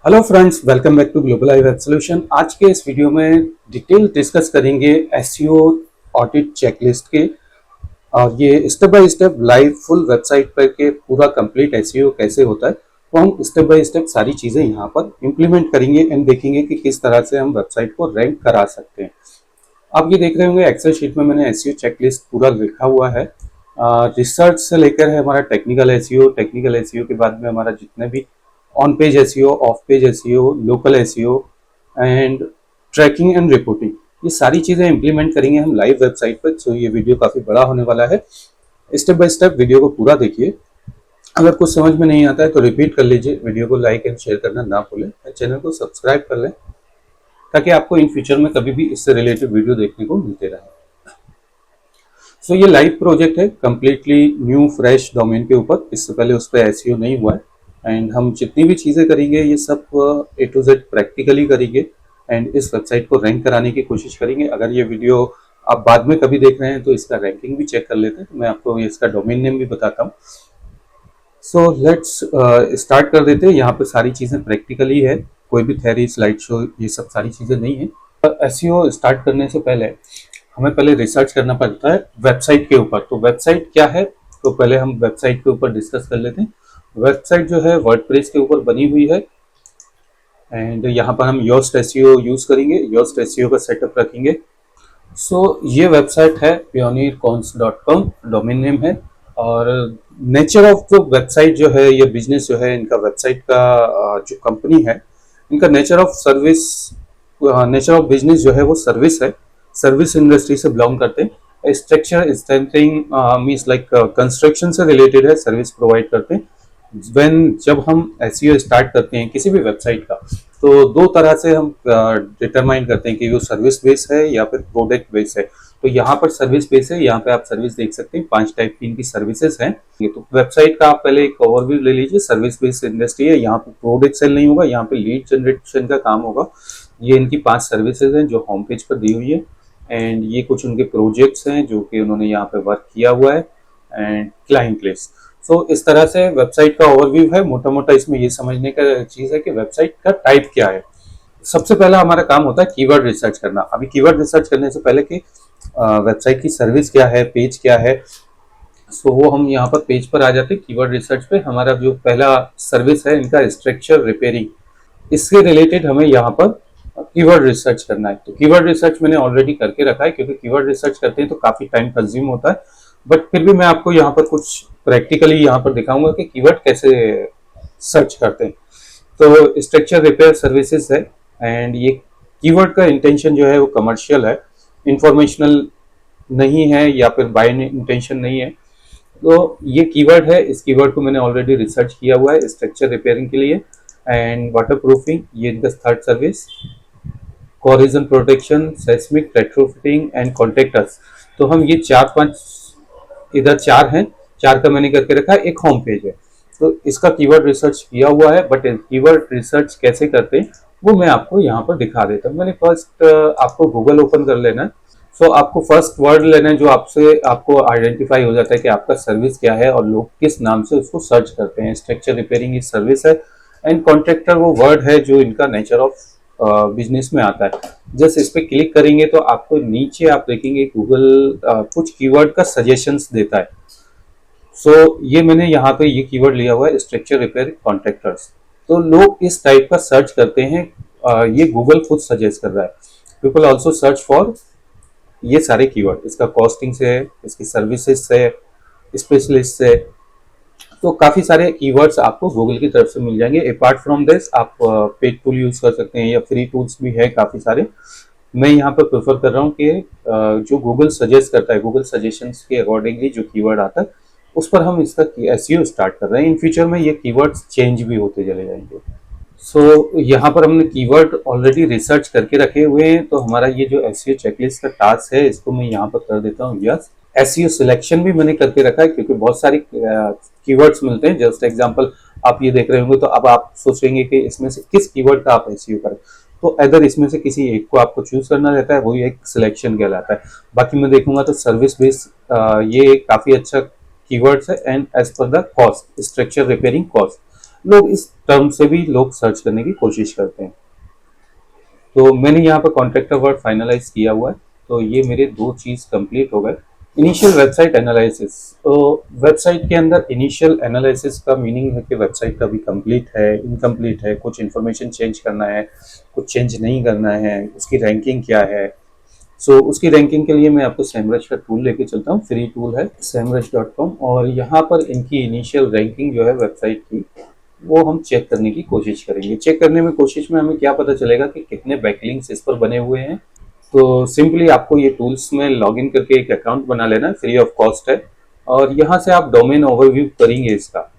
Hello friends, welcome back to global I web solution. आज के इस वीडियो में डिटेल डिस्कस करेंगे एसईओ ऑडिट चेकलिस्ट के। और ये step by step live full website पर के पूरा कंप्लीट एसईओ कैसे होता है, तो हम स्टेप बाय स्टेप सारी चीज़ें यहाँ पर इम्प्लीमेंट करेंगे एंड देखेंगे कि किस तरह से हम वेबसाइट को रैंक करा सकते हैं। आप ये देख रहे होंगे एक्सेल शीट में मैंने एसईओ चेकलिस्ट पूरा लिखा हुआ है। रिसर्च से लेकर है हमारा टेक्निकल एसईओ के बाद में हमारा जितने भी on page SEO, off page SEO, local SEO and tracking and reporting, ये सारी चीजें इंप्लीमेंट करेंगे हम लाइव वेबसाइट पर। सो ये वीडियो काफी बड़ा होने वाला है। स्टेप बाय स्टेप वीडियो को पूरा देखिए। अगर कुछ समझ में नहीं आता है तो रिपीट कर लीजिए। वीडियो को लाइक एंड शेयर करना ना भूलें। चैनल को सब्सक्राइब कर लें ताकि आपको इन फ्यूचर में कभी भी इससे रिलेटेड वीडियो देखने को मिलते रहे। सो ये लाइव प्रोजेक्ट है, कंप्लीटली न्यू फ्रेश डोमेन के ऊपर। इससे पहले उस पर एसईओ नहीं हुआ है एंड हम जितनी भी चीज़ें करेंगे ये सब ए टू जेड प्रैक्टिकली करेंगे एंड इस वेबसाइट को रैंक कराने की कोशिश करेंगे। अगर ये वीडियो आप बाद में कभी देख रहे हैं तो इसका रैंकिंग भी चेक कर लेते हैं, तो मैं आपको इसका डोमेन नेम भी बताता हूँ। सो लेट्स स्टार्ट कर देते हैं। यहाँ पर सारी चीज़ें प्रैक्टिकली है, कोई भी थ्योरी, स्लाइड शो, ये सब सारी चीज़ें नहीं है। एसईओ स्टार्ट करने से पहले हमें पहले रिसर्च करना पड़ता है वेबसाइट के ऊपर। तो वेबसाइट क्या है, तो पहले हम वेबसाइट के ऊपर डिस्कस कर लेते हैं। वेबसाइट जो है वर्डप्रेस के ऊपर बनी हुई है एंड यहाँ पर हम योस्ट एसईओ यूज करेंगे, योस्ट एसईओ का सेटअप रखेंगे। सो ये वेबसाइट है pioneercons.com, डोमेन नेम है। और नेचर ऑफ जो वेबसाइट जो है, ये बिजनेस जो है, इनका वेबसाइट का जो कंपनी है, इनका nature of service, nature of business जो है वो सर्विस है, सर्विस इंडस्ट्री से बिलोंग करते हैं। Structure strengthening means like construction से रिलेटेड है, सर्विस प्रोवाइड करते हैं। जब हम एसईओ स्टार्ट करते हैं किसी भी वेबसाइट का, तो दो तरह से हम डिटरमाइन करते हैं कि वो सर्विस बेस है या फिर प्रोडक्ट बेस है। तो यहाँ पर सर्विस बेस है, यहाँ पे आप सर्विस देख सकते हैं, 5 टाइप की इनकी सर्विसेज हैं। तो वेबसाइट का आप पहले एक ओवरव्यू ले लीजिए। सर्विस बेस्ड इंडस्ट्री है, यहाँ पे प्रोडक्ट सेल नहीं होगा, यहाँ पे लीड जनरेशन का काम होगा। ये इनकी 5 सर्विसेज हैं जो होम पेज पर दी हुई है एंड ये कुछ उनके प्रोजेक्ट्स हैं जो कि उन्होंने यहाँ पे वर्क किया हुआ है एंड क्लाइंट लिस्ट। सो इस तरह से वेबसाइट का ओवरव्यू है। मोटा मोटा इसमें ये समझने का चीज़ है कि वेबसाइट का टाइप क्या है। सबसे पहला हमारा काम होता है कीवर्ड रिसर्च करना। अभी कीवर्ड रिसर्च करने से पहले कि वेबसाइट की सर्विस क्या है, पेज क्या है, सो वो हम यहाँ पर पेज पर आ जाते हैं। कीवर्ड रिसर्च पे हमारा जो पहला सर्विस है इनका स्ट्रक्चर रिपेयरिंग, इसके रिलेटेड हमें यहाँ पर कीवर्ड रिसर्च करना है। तो कीवर्ड रिसर्च मैंने ऑलरेडी करके रखा है, क्योंकि कीवर्ड रिसर्च करते हैं तो काफ़ी टाइम कंज्यूम होता है। बट फिर भी मैं आपको यहाँ पर कुछ प्रैक्टिकली यहाँ पर दिखाऊंगा कि कीवर्ड कैसे सर्च करते हैं। तो स्ट्रक्चर रिपेयर सर्विसेज है एंड ये कीवर्ड का इंटेंशन जो है वो कमर्शियल है, इंफॉर्मेशनल नहीं है या फिर बाय इंटेंशन नहीं है। तो ये कीवर्ड है, इस कीवर्ड को मैंने ऑलरेडी रिसर्च किया हुआ है स्ट्रक्चर रिपेयरिंग के लिए। एंड वाटर प्रूफिंग, ये इनका third service, corrosion protection, seismic, retrofitting and contractors. तो हम ये 4-5, इधर 4 हैं, 4 का मैंने करके रखा है। एक होम पेज है, तो इसका कीवर्ड रिसर्च किया हुआ है। बट कीवर्ड रिसर्च कैसे करते हैं वो मैं आपको यहाँ पर दिखा देता हूँ। मैंने फर्स्ट आपको गूगल ओपन कर लेना है। सो आपको फर्स्ट वर्ड लेना है जो आपको आइडेंटिफाई हो जाता है कि आपका सर्विस क्या है और लोग किस नाम से उसको सर्च करते हैं। स्ट्रक्चर रिपेयरिंग इस सर्विस है एंड कॉन्ट्रैक्टर वो वर्ड है जो इनका नेचर ऑफ बिजनेस में आता है। जस्ट इस पे क्लिक करेंगे तो आपको नीचे आप देखेंगे गूगल कुछ कीवर्ड का सजेशंस देता है। सो ये मैंने यहाँ पे ये कीवर्ड लिया हुआ है, स्ट्रक्चर रिपेयर कॉन्ट्रैक्टर्स। तो लोग इस टाइप का सर्च करते हैं, ये गूगल खुद सजेस्ट कर रहा है। पीपल ऑल्सो सर्च फॉर ये सारे कीवर्ड, इसका कॉस्टिंग से है, इसकी सर्विसेज से, स्पेशलिस्ट से। तो काफ़ी सारे कीवर्ड्स आपको गूगल की तरफ से मिल जाएंगे। अपार्ट फ्रॉम दिस आप पेड टूल यूज़ कर सकते हैं या फ्री टूल्स भी है काफ़ी सारे। मैं यहाँ पर प्रेफर कर रहा हूँ कि जो गूगल सजेस्ट करता है, गूगल सजेशंस के अकॉर्डिंगली जो कीवर्ड आता है उस पर हम इसका एसईओ स्टार्ट कर रहे हैं। इन फ्यूचर में ये कीवर्ड्स चेंज भी होते चले जाएंगे। सो यहाँ पर हमने कीवर्ड ऑलरेडी रिसर्च करके रखे हुए हैं। तो हमारा ये जो एसईओ चेकलिस्ट का टास्क है इसको मैं यहाँ पर कर देता हूँ यस। एसईओ सिलेक्शन भी मैंने करके रखा है, क्योंकि बहुत सारी कीवर्ड्स मिलते हैं। जस्ट एग्जांपल आप ये देख रहे होंगे, तो अब आप सोचेंगे कि इसमें से किस कीवर्ड का आप एसईओ करें। तो अदर इसमें से किसी एक को आपको चूज करना रहता है, वही एक सिलेक्शन कहलाता है। बाकी मैं देखूंगा तो सर्विस बेस ये काफ़ी अच्छा कीवर्ड्स है and as per the cost, structure repairing cost. लोग इस टर्म से भी लोग सर्च करने की कोशिश करते हैं। तो मैंने यहाँ पर कॉन्ट्रैक्टर वर्ड फाइनलाइज किया हुआ है, तो ये मेरे दो चीज कंप्लीट हो गए। इनिशियल वेबसाइट एनालिसिस, तो वेबसाइट के अंदर इनिशियल एनालिसिस का मीनिंग है कि वेबसाइट का भी कंप्लीट है, इनकम्प्लीट है, कुछ इन्फॉर्मेशन चेंज करना है, कुछ चेंज नहीं करना है, उसकी रैंकिंग क्या है। उसकी रैंकिंग के लिए मैं आपको सेमरश का टूल लेके चलता हूँ, फ्री टूल है semrush.com, और यहाँ पर इनकी इनिशियल रैंकिंग जो है वेबसाइट की, वो हम चेक करने की कोशिश करेंगे। चेक करने में कोशिश में हमें क्या पता चलेगा कि कितने बैकलिंक्स इस पर बने हुए हैं। तो सिंपली आपको ये टूल्स में लॉगिन करके एक अकाउंट बना लेना, फ्री ऑफ कॉस्ट है, और यहाँ से आप डोमेन ओवरव्यू करेंगे इसका।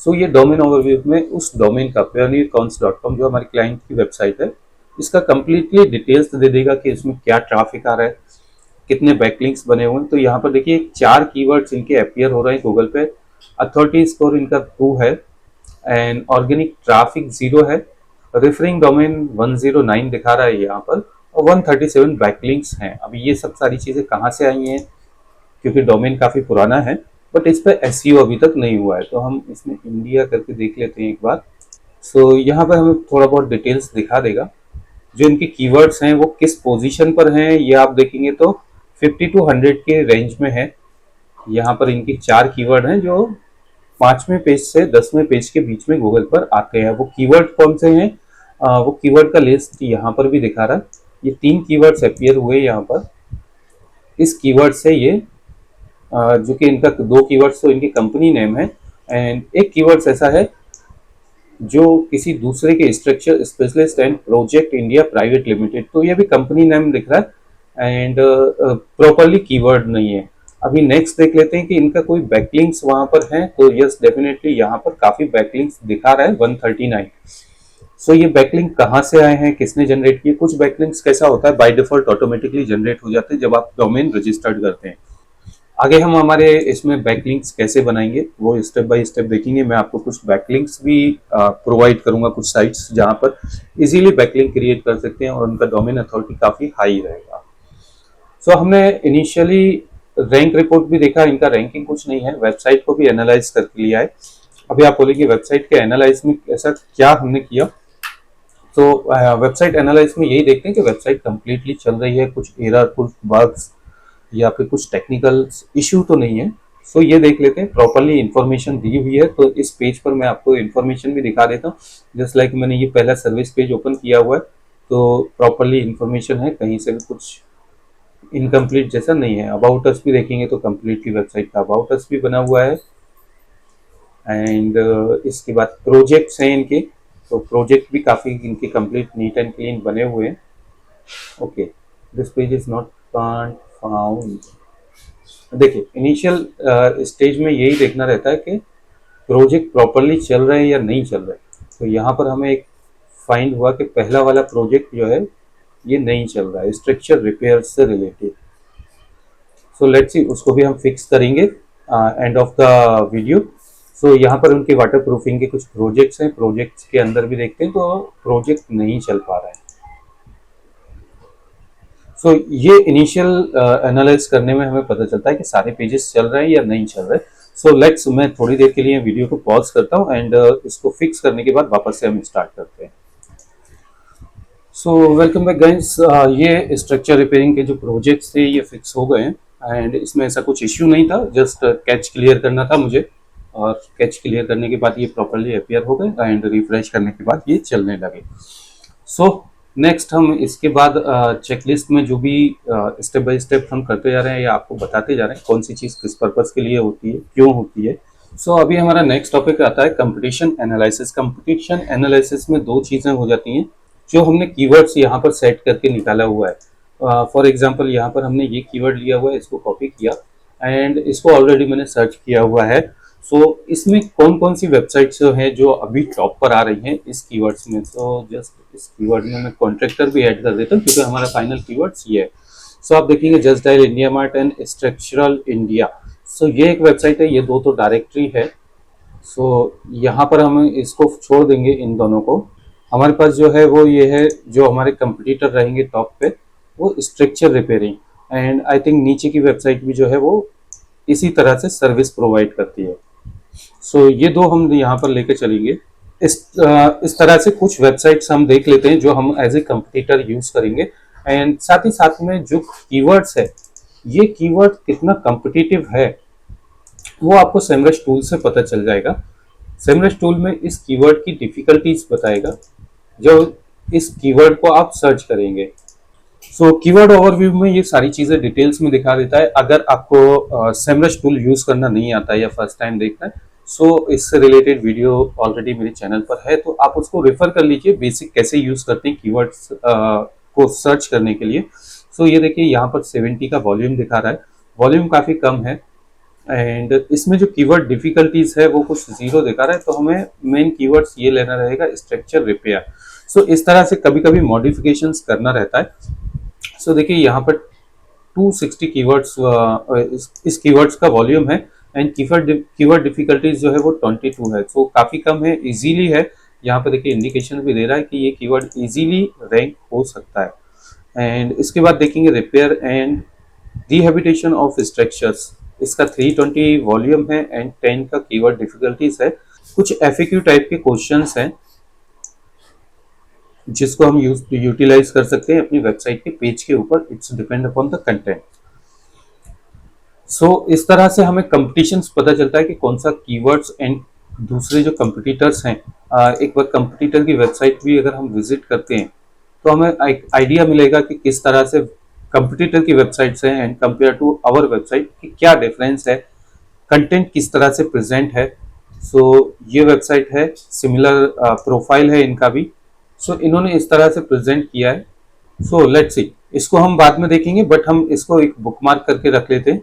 ये डोमेन ओवरव्यू में उस डोमेन का pioneercons.com जो हमारे क्लाइंट की वेबसाइट है, इसका कंप्लीटली डिटेल्स दे देगा कि इसमें क्या ट्रैफिक आ रहा है, कितने बैकलिंक्स बने हुए हैं। तो यहाँ पर देखिए 4 कीवर्ड्स इनके अपीयर हो रहे हैं गूगल पे। अथॉरिटी स्कोर इनका 2 है, एंड ऑर्गेनिक ट्रैफिक 0 है, रेफरिंग डोमेन 109 दिखा रहा है यहाँ पर, और 137 बैकलिंक्स हैं। अभी ये सब सारी चीज़ें कहाँ से आई हैं, क्योंकि डोमेन काफ़ी पुराना है, बट इस पर एसईओ अभी तक नहीं हुआ है। तो हम इसमें इंडिया करके देख लेते हैं एक बार। यहाँ पर हमें थोड़ा बहुत डिटेल्स दिखा देगा, जो इनके कीवर्ड्स हैं वो किस पोजीशन पर हैं, ये आप देखेंगे तो 50 टू 100 के रेंज में है। यहाँ पर इनके 4 कीवर्ड हैं जो 5वें पेज से 10वें पेज के बीच में गूगल पर आते हैं। वो कीवर्ड कौन से हैं, वो कीवर्ड का लिस्ट यहाँ पर भी दिखा रहा है। ये 3 कीवर्ड्स अपीयर हुए यहाँ पर। इस कीवर्ड से ये जो कि इनका 2 कीवर्ड्स तो इनकी कंपनी नेम है, एंड एक कीवर्ड्स ऐसा है जो किसी दूसरे के structure specialist and project India private limited, तो ये भी कंपनी नेम दिख रहा है, एंड प्रॉपरली कीवर्ड नहीं है। अभी नेक्स्ट देख लेते हैं कि इनका कोई बैकलिंक्स वहां पर है, तो यस डेफिनेटली यहाँ पर काफी बैकलिंक्स दिखा रहा है 139। ये बैकलिंक कहाँ से आए हैं, किसने जनरेट किए। कुछ बैकलिंक्स कैसा होता है, बाय डिफॉल्ट ऑटोमेटिकली जनरेट हो जाते हैं जब आप डोमेन रजिस्टर्ड करते हैं। आगे हम हमारे इसमें बैकलिंक्स कैसे बनाएंगे वो स्टेप बाय स्टेप देखेंगे। मैं आपको कुछ बैकलिंक्स भी प्रोवाइड करूंगा, कुछ साइट्स जहां पर इजीली बैकलिंक क्रिएट कर सकते हैं और उनका डोमेन अथॉरिटी काफी हाई रहेगा। हमने इनिशियली रैंक रिपोर्ट भी देखा, इनका रैंकिंग कुछ नहीं है। वेबसाइट को भी एनालाइज करके लिया है। अभी आप बोलेंगे वेबसाइट के एनालाइज में ऐसा क्या हमने किया, वेबसाइट एनालाइज में यही देखते हैं कि वेबसाइट कंप्लीटली चल रही है, कुछ एरर, कुछ बग्स या फिर कुछ टेक्निकल इश्यू तो नहीं है। ये देख लेते हैं प्रॉपरली इंफॉर्मेशन दी हुई है। तो इस पेज पर मैं आपको इंफॉर्मेशन भी दिखा देता हूँ। जस्ट लाइक मैंने ये पहला सर्विस पेज ओपन किया हुआ है, तो प्रॉपरली इंफॉर्मेशन है, कहीं से भी कुछ इनकम्प्लीट जैसा नहीं है। अबाउट अस भी देखेंगे तो कंप्लीटली वेबसाइट का अबाउट अस भी बना हुआ है, एंड इसके बाद प्रोजेक्ट्स हैं इनके, तो प्रोजेक्ट भी काफ़ी इनके कंप्लीट नीट एंड क्लीन बने हुए हैं। Okay, this page is not found. देखिए इनिशियल स्टेज में यही देखना रहता है कि प्रोजेक्ट प्रॉपरली चल रहे हैं या नहीं चल रहे। तो यहाँ पर हमें एक फाइंड हुआ कि पहला वाला प्रोजेक्ट जो है ये नहीं चल रहा है, स्ट्रक्चर रिपेयर से रिलेटेड। लेट्स सी, उसको भी हम फिक्स करेंगे एंड ऑफ द वीडियो। यहाँ पर उनके वाटर प्रूफिंग के कुछ प्रोजेक्ट्स हैं, प्रोजेक्ट्स के अंदर भी देखते हैं तो प्रोजेक्ट नहीं चल पा रहा है। ये इनिशियल एनालाइज करने में हमें पता चलता है कि सारे पेजेस चल रहे हैं या नहीं चल रहे। लेट्स, मैं थोड़ी देर के लिए वीडियो को पॉज करता हूँ, एंड इसको फिक्स करने के बाद वापस से हम स्टार्ट करते हैं। Welcome back guys. ये स्ट्रक्चर रिपेयरिंग के जो प्रोजेक्ट्स थे ये फिक्स हो गए हैं, एंड इसमें ऐसा कुछ इश्यू नहीं था, जस्ट कैच क्लियर करना था मुझे, और कैच क्लियर करने के बाद ये प्रॉपरली अपीयर हो गए, एंड रिफ्रेश करने के बाद ये चलने लगे। नेक्स्ट हम इसके बाद चेकलिस्ट में जो भी स्टेप बाय स्टेप हम करते जा रहे हैं या आपको बताते जा रहे हैं कौन सी चीज़ किस पर्पस के लिए होती है, क्यों होती है। अभी हमारा नेक्स्ट टॉपिक आता है कंपटीशन एनालिसिस। कंपटीशन एनालिसिस में 2 चीज़ें हो जाती हैं जो हमने कीवर्ड्स यहाँ पर सेट करके निकाला हुआ है। फॉर एग्जांपल यहाँ पर हमने ये कीवर्ड लिया हुआ है, इसको कॉपी किया, एंड इसको ऑलरेडी मैंने सर्च किया हुआ है। इसमें कौन कौन सी वेबसाइट्स हैं जो अभी टॉप पर आ रही हैं इस कीवर्ड्स में। जस्ट इस कीवर्ड में मैं कॉन्ट्रैक्टर भी ऐड कर देता हूँ क्योंकि हमारा फाइनल कीवर्ड्स ये है। आप देखेंगे just dial India mart and structural India. ये एक वेबसाइट है, ये 2 तो डायरेक्टरी है। यहाँ पर हम इसको छोड़ देंगे, इन दोनों को। हमारे पास जो है वो ये है, जो हमारे कंपटीटर रहेंगे टॉप पे वो structure repairing, and I think नीचे की वेबसाइट भी जो है वो इसी तरह से सर्विस प्रोवाइड करती है। ये 2 हम यहाँ पर लेके चलेंगे। इस तरह से कुछ वेबसाइट्स हम देख लेते हैं जो हम एज ए कंपटीटर यूज करेंगे। एंड साथ ही साथ में जो कीवर्ड्स है, ये कीवर्ड कितना कॉम्पिटिटिव है वो आपको सेमरश टूल से पता चल जाएगा। सेमरश टूल में इस कीवर्ड की डिफिकल्टीज बताएगा जो इस कीवर्ड को आप सर्च करेंगे। सो कीवर्ड ओवरव्यू में ये सारी चीजें डिटेल्स में दिखा देता है। अगर आपको सेमरश टूल यूज करना नहीं आता है या फर्स्ट टाइम देखना है, सो इससे रिलेटेड वीडियो ऑलरेडी मेरे चैनल पर है, तो आप उसको रेफर कर लीजिए, बेसिक कैसे यूज करते हैं कीवर्ड्स को सर्च करने के लिए। सो ये देखिए यहाँ पर 70 का वॉल्यूम दिखा रहा है, वॉल्यूम काफी कम है। एंड इसमें जो कीवर्ड डिफिकल्टीज है वो कुछ 0 दिखा रहा है, तो हमें मेन कीवर्ड्स ये लेना रहेगा, स्ट्रक्चर, रिपेयर। सो इस तरह से कभी कभी मॉडिफिकेशंस करना रहता है। सो देखिए यहाँ पर 260 कीवर्ड्स इस कीवर्ड्स का वॉल्यूम है। एंड कीवर्ड डिफिकल्टीज जो है वो 22 है, सो काफी कम है, इजीली है। यहाँ पे देखिए इंडिकेशन भी दे रहा है कि ये कीवर्ड इजीली रैंक हो सकता है। एंड इसके बाद देखेंगे repair and rehabilitation of structures, इसका 320 वॉल्यूम है एंड 10 का कीवर्ड डिफिकल्टीज है। कुछ एफएक्यू टाइप के क्वेश्चंस हैं जिसको हम यूटिलाइज कर सकते हैं अपनी वेबसाइट के पेज के ऊपर। It's depend upon the content. So इस तरह से हमें कंपटीशंस पता चलता है कि कौन सा कीवर्ड्स एंड दूसरे जो कंपटीटर्स हैं। एक बार कंपटीटर की वेबसाइट भी अगर हम विजिट करते हैं तो हमें एक आइडिया मिलेगा कि किस तरह से कंपटीटर की वेबसाइट्स हैं and compare to our website की क्या डिफरेंस है, कंटेंट किस तरह से प्रेजेंट है। सो ये वेबसाइट है, सिमिलर प्रोफाइल है इनका भी। सो इन्होंने इस तरह से प्रेजेंट किया है। सो लेट्स सी, इसको हम बाद में देखेंगे, बट हम इसको एक बुकमार्क करके रख लेते हैं।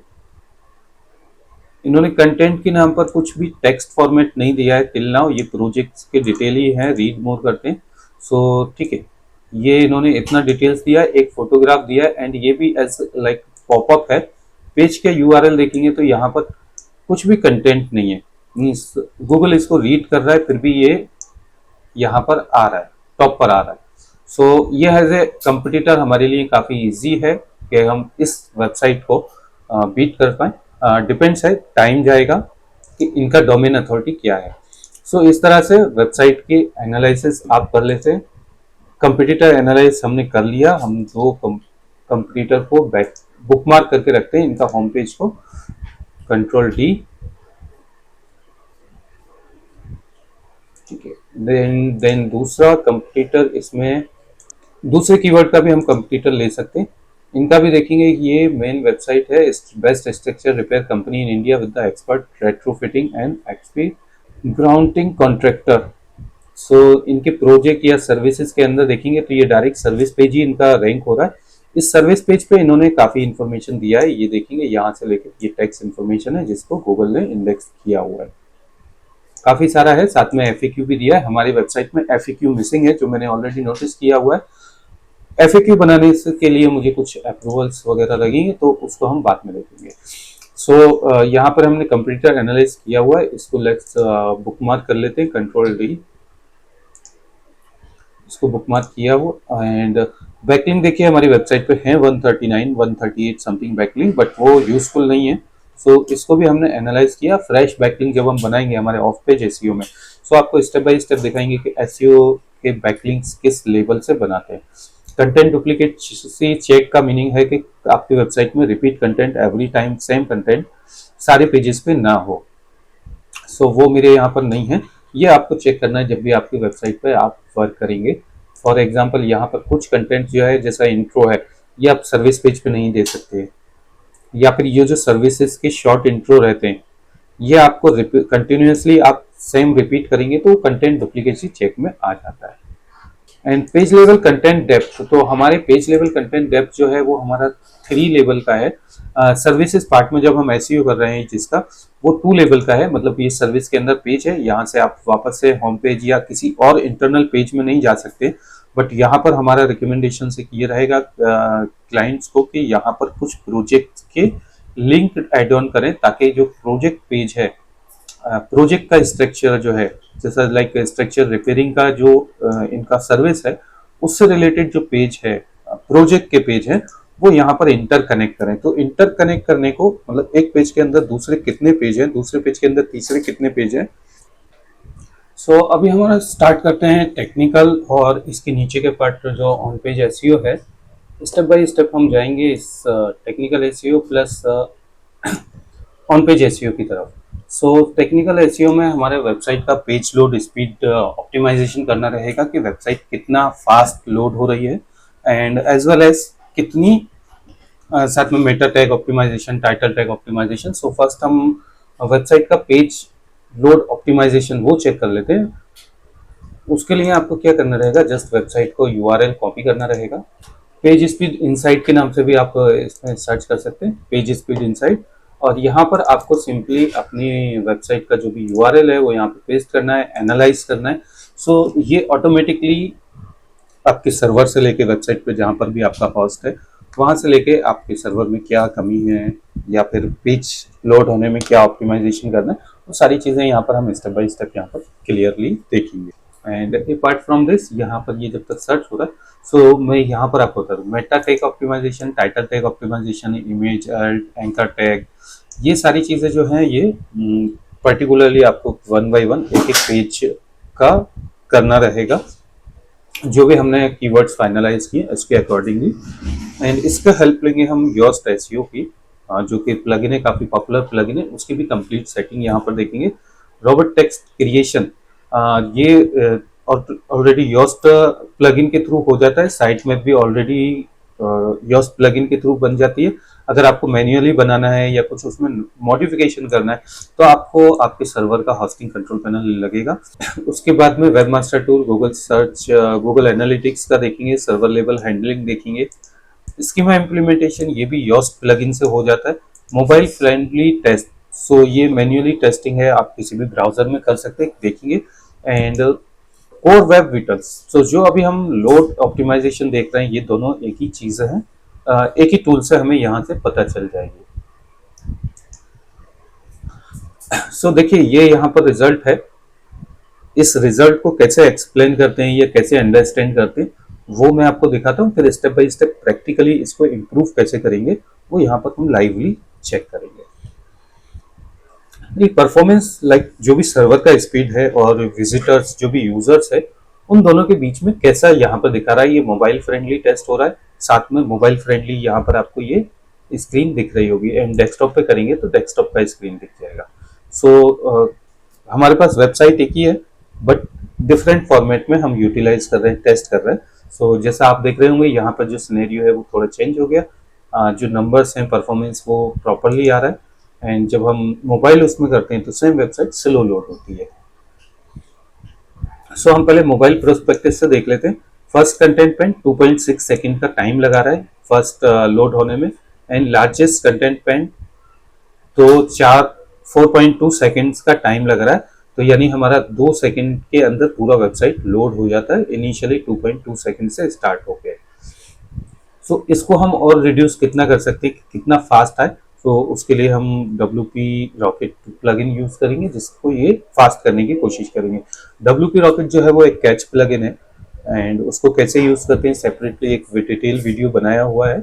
इन्होंने कंटेंट के नाम पर कुछ भी टेक्स्ट फॉर्मेट नहीं दिया है टिल नाउ, ये प्रोजेक्ट्स के डिटेल ही है, रीड मोर करते हैं। सो ठीक है, ये इन्होंने इतना डिटेल्स दिया है, एक फोटोग्राफ दिया है एंड ये भी एज लाइक पॉपअप है। पेज के यूआरएल देखेंगे तो यहाँ पर कुछ भी कंटेंट नहीं है, मीन्स गूगल इसको रीड कर रहा है फिर भी ये यहाँ पर आ रहा है, टॉप पर आ रहा है। सो ये एज ए कंपटीटर हमारे लिए काफ़ी इजी है कि हम इस वेबसाइट को बीट कर पाएँ। डिपेंड्स है, टाइम जाएगा कि इनका डोमेन अथॉरिटी क्या है। सो इस तरह से वेबसाइट की एनालिसिस आप कर लेते हैं। कंपटीटर एनालाइज हमने कर लिया, हम दो कंपटीटर को बुकमार्क करके रखते हैं, इनका होम पेज को Ctrl+D, ठीक है। देन दूसरा कंपटीटर, इसमें दूसरे कीवर्ड का भी हम कंपटीटर ले सकते हैं। इनका भी देखेंगे, ये मेन वेबसाइट है, best structure repair company in India with the expert retrofitting and XP grounding contractor. So इनके प्रोजेक्ट या सर्विसेज के अंदर देखेंगे तो ये डायरेक्ट सर्विस पेज ही इनका रैंक हो रहा है। इस सर्विस पेज पे इन्होंने काफी इन्फॉर्मेशन दिया है, ये देखेंगे यहाँ से लेकर ये टेक्स्ट इन्फॉर्मेशन है जिसको गूगल ने इंडेक्स किया हुआ है, काफी सारा है। साथ में एफएक्यू भी दिया है, हमारी वेबसाइट में एफएक्यू मिसिंग है जो मैंने ऑलरेडी नोटिस किया हुआ है। एफएक्यू के लिए मुझे कुछ अप्रूवल्स वगैरह लगेंगे तो उसको हम बाद में देखेंगे। सो यहाँ पर हमने कंप्यूटर एनालाइज किया हुआ है, इसको लेट्स बुकमार्क कर लेते हैं, Ctrl+D, इसको बुकमार्क किया हुआ। एंड बैकलिंक देखिए हमारी वेबसाइट पे है 139 138 समथिंग बैकलिंक, बट वो यूजफुल नहीं है। सो इसको भी हमने एनालाइज किया। फ्रेश बैकलिंक जब हम बनाएंगे हमारे ऑफ पेज एसईओ में, सो आपको स्टेप बाय स्टेप दिखाएंगे कि एसईओ के बैकलिंक्स किस लेवल से बनाते हैं। कंटेंट डुप्लीकेसी चेक का मीनिंग है कि आपकी वेबसाइट में repeat content every time same content सारे पेजेस पे ना हो। सो वो मेरे यहाँ पर नहीं है, ये आपको चेक करना है जब भी आपकी वेबसाइट पे आप वर्क करेंगे। फॉर एग्जांपल यहाँ पर कुछ कंटेंट जो है, जैसा इंट्रो है, ये आप सर्विस पेज पे नहीं दे सकते, या फिर ये जो सर्विसेज के शॉर्ट इंट्रो रहते हैं ये आपको कंटिन्यूसली आप सेम रिपीट करेंगे तो कंटेंट डुप्लीकेसी चेक में आ जाता है। And page level content depth, तो हमारे पेज लेवल कंटेंट डेप्थ जो है वो हमारा 3 लेवल का है। सर्विसेज पार्ट में जब हम एसईओ कर रहे हैं जिसका, वो 2 लेवल का है, मतलब ये सर्विस के अंदर पेज है, यहाँ से आप वापस से होम पेज या किसी और इंटरनल पेज में नहीं जा सकते। बट यहाँ पर हमारा रिकमेंडेशन से ये रहेगा क्लाइंट्स को कि यहाँ पर कुछ प्रोजेक्ट के लिंक एड ऑन करें, ताकि जो प्रोजेक्ट पेज है, प्रोजेक्ट का स्ट्रक्चर जो है, जैसा लाइक स्ट्रक्चर रिपेयरिंग का जो इनका सर्विस है, उससे रिलेटेड जो पेज है, प्रोजेक्ट के पेज है, वो यहाँ पर इंटर कनेक्ट करें। तो इंटर कनेक्ट करने को मतलब एक पेज के अंदर दूसरे कितने पेज हैं, दूसरे पेज के अंदर तीसरे कितने पेज हैं, सो अभी हमारा स्टार्ट करते हैं टेक्निकल और इसके नीचे के पार्ट जो ऑन पेज एसईओ है। स्टेप बाय स्टेप हम जाएंगे इस technical SEO plus on page SEO की तरफ। सो टेक्निकल एसईओ में हमारे वेबसाइट का पेज लोड स्पीड ऑप्टिमाइजेशन करना रहेगा कि वेबसाइट कितना फास्ट लोड हो रही है एंड एज वेल एज कितनी साथ में meta tag optimization, title tag optimization. So first हम वेबसाइट का पेज लोड ऑप्टिमाइजेशन वो चेक कर लेते हैं। उसके लिए आपको क्या करना रहेगा, जस्ट वेबसाइट को यूआरएल कॉपी करना रहेगा। पेज स्पीड इनसाइट के नाम से भी आप इसमें सर्च कर सकते हैं, पेज स्पीड इनसाइट। और यहाँ पर आपको सिंपली अपनी वेबसाइट का जो भी यूआरएल है वो यहाँ पे पेस्ट करना है, एनालाइज करना है। सो ये ऑटोमेटिकली आपके सर्वर से लेके वेबसाइट पे जहाँ पर भी आपका होस्ट है वहाँ से लेके आपके सर्वर में क्या कमी है या फिर पेज लोड होने में क्या ऑप्टिमाइजेशन करना है, वो सारी चीज़ें यहाँ पर हम स्टेप बाय स्टेप यहाँ पर क्लियरली देखेंगे। एंड अपार्ट फ्रॉम दिस, यहाँ पर ये जब तक सर्च हो रहा है सो मैं यहाँ पर आपको बता दूँ meta tag optimization, title tag optimization, image anchor tag, ये सारी चीज़ें जो हैं ये पर्टिकुलरली आपको वन बाय वन एक एक पेज का करना रहेगा। जो भी हमने कीवर्ड्स फाइनलाइज किए इसके अकॉर्डिंगली। एंड इसका हेल्प लेंगे हम योस्ट एसईओ की, जो कि प्लगइन है, काफ़ी पॉपुलर प्लगइन है, उसकी भी कंप्लीट सेटिंग यहाँ पर देखेंगे। रॉबर्ट टेक्स्ट क्रिएशन, ये ऑलरेडी योस्ट प्लगइन के थ्रू हो जाता है, साइट में भी ऑलरेडी योस्ट प्लगइन के थ्रू बन जाती है। अगर आपको मैन्युअली बनाना है या कुछ उसमें मॉडिफिकेशन करना है तो आपको आपके सर्वर का होस्टिंग कंट्रोल पैनल लगेगा। उसके बाद में webmaster tool, Google search, Google analytics का देखेंगे, सर्वर लेवल हैंडलिंग देखेंगे। स्कीमा इम्प्लीमेंटेशन ये भी योस्ट प्लगइन से हो जाता है। मोबाइल फ्रेंडली टेस्ट, सो ये मैन्युअली टेस्टिंग है, आप किसी भी ब्राउजर में कर सकते हैं, देखेंगे। एंड कोर वेब विटल्स, सो जो अभी हम लोड ऑप्टिमाइजेशन देख रहे हैं ये दोनों एक ही चीज़ है, एक ही टूल से हमें यहाँ से पता चल जाएगी। सो देखिए ये यहाँ पर रिजल्ट है, इस रिजल्ट को कैसे एक्सप्लेन करते हैं या कैसे अंडरस्टैंड करते हैं वो मैं आपको दिखाता हूँ, फिर स्टेप बाय स्टेप प्रैक्टिकली इसको इम्प्रूव कैसे करेंगे वो यहाँ पर हम लाइवली चेक करेंगे। परफॉर्मेंस लाइक जो भी सर्वर का स्पीड है और विजिटर्स जो भी यूजर्स है उन दोनों के बीच में कैसा यहाँ पर दिखा रहा है। ये मोबाइल फ्रेंडली टेस्ट हो रहा है, साथ में मोबाइल फ्रेंडली यहाँ पर आपको ये स्क्रीन दिख रही होगी। एंड डेस्कटॉप पे करेंगे तो डेस्कटॉप का स्क्रीन दिख जाएगा। सो हमारे पास वेबसाइट एक ही है बट डिफरेंट फॉर्मेट में हम यूटिलाइज कर रहे हैं, टेस्ट कर रहे हैं। सो जैसा आप देख रहे होंगे यहाँ पर जो सिनेरियो है वो थोड़ा चेंज हो गया, जो नंबर्स हैं परफॉर्मेंस वो प्रॉपरली आ रहा है। एंड जब हम मोबाइल उसमें करते हैं तो सेम वेबसाइट स्लो लोड होती है। सो हम पहले मोबाइल प्रोस्पेक्टिव से देख लेते हैं। फर्स्ट कंटेंट पेन 2.6 सेकंड का टाइम लगा रहा है फर्स्ट लोड होने में। एंड लार्जेस्ट कंटेंट पेन तो 4.2 सेकंड्स का टाइम लग रहा है, तो यानी हमारा 2 सेकंड के अंदर पूरा वेबसाइट लोड हो जाता है, इनिशियली 2.2 सेकंड से स्टार्ट हो गया। सो इसको हम और रिड्यूस कितना कर सकते हैं, कितना फास्ट है, तो उसके लिए हम WP रॉकेट प्लगइन यूज करेंगे जिसको ये फास्ट करने की कोशिश करेंगे। WP रॉकेट जो है वो एक कैच प्लगइन है एंड उसको कैसे यूज करते हैं सेपरेटली एक डिटेल वीडियो बनाया हुआ है।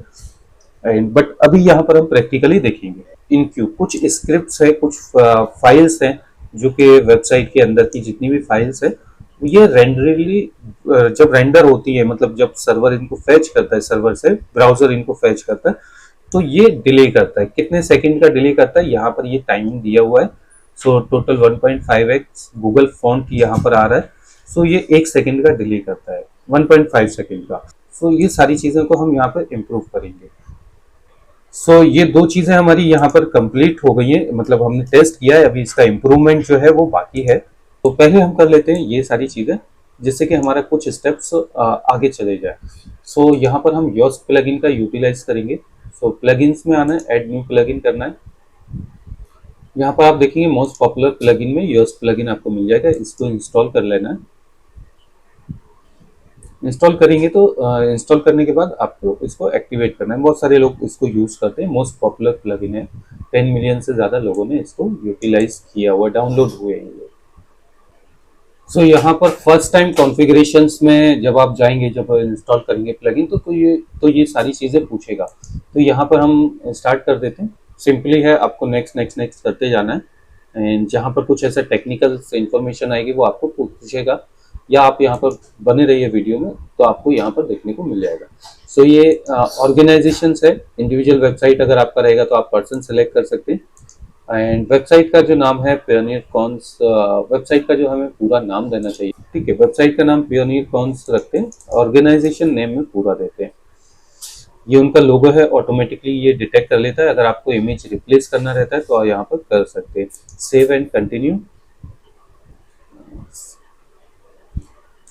एंड बट अभी यहाँ पर हम प्रैक्टिकली देखेंगे। इनक्यू कुछ स्क्रिप्ट्स है, कुछ फाइल्स हैं जो कि वेबसाइट के अंदर की जितनी भी फाइल्स है ये रेंडरली जब रेंडर होती है, मतलब जब सर्वर इनको फैच करता है, सर्वर से ब्राउजर इनको फैच करता है तो ये डिले करता है। कितने सेकंड का डिले करता है यहाँ पर ये टाइमिंग दिया हुआ है। So total 1.5x Google font यहाँ पर आ रहा है। सो ये 1 सेकंड का डिले करता है, 1.5 सेकंड का। सो ये सारी चीज़ों को हम यहाँ पर इम्प्रूव करेंगे। सो ये दो चीज़ें हमारी यहाँ पर कंप्लीट हो गई है, मतलब हमने टेस्ट किया है, अभी इसका इम्प्रूवमेंट जो है वो बाकी है। तो पहले हम कर लेते हैं ये सारी चीज़ें जिससे कि हमारा कुछ स्टेप्स आगे चले जाए। सो यहाँ पर हम योस्ट प्लगइन का यूटिलाइज करेंगे। सो प्लगइन्स में आना है, ऐड न्यू प्लगइन करना है। यहाँ पर आप देखेंगे मोस्ट पॉपुलर प्लगइन में योस्ट प्लगइन आपको मिल जाएगा, इसको इंस्टॉल कर लेना है। इंस्टॉल करेंगे तो इंस्टॉल करने के बाद आपको इसको एक्टिवेट करना है। बहुत सारे लोग इसको यूज करते हैं, मोस्ट पॉपुलर प्लगइन है, 10 मिलियन से ज़्यादा लोगों ने इसको यूटिलाइज किया हुआ, डाउनलोड हुए हैं ये। सो यहाँ पर फर्स्ट टाइम कॉन्फ़िगरेशंस में जब आप जाएंगे, जब इंस्टॉल करेंगे प्लगइन तो ये सारी चीज़ें पूछेगा। तो यहाँ पर हम स्टार्ट कर देते हैं, सिंपली है आपको नेक्स्ट नेक्स्ट नेक्स्ट करते जाना है। एंड जहाँ पर कुछ ऐसा टेक्निकल इंफॉर्मेशन आएगी वो आपको पूछेगा, या आप यहाँ पर बने रहिए वीडियो में तो आपको यहाँ पर देखने को मिल जाएगा। सो ये ऑर्गेनाइजेशन है। इंडिविजुअल वेबसाइट अगर आपका रहेगा तो आप पर्सन सेलेक्ट कर सकते हैं। एंड वेबसाइट का जो नाम है पियोनियर कॉन्स, वेबसाइट का जो हमें पूरा नाम देना चाहिए, ठीक है, वेबसाइट का नाम पियोनियर कॉन्स रखते हैं, ऑर्गेनाइजेशन नेम में पूरा देते हैं। ये उनका लोगो है, ऑटोमेटिकली ये डिटेक्ट कर लेता है। अगर आपको इमेज रिप्लेस करना रहता है तो आप यहाँ पर कर सकते हैं। Save and continue.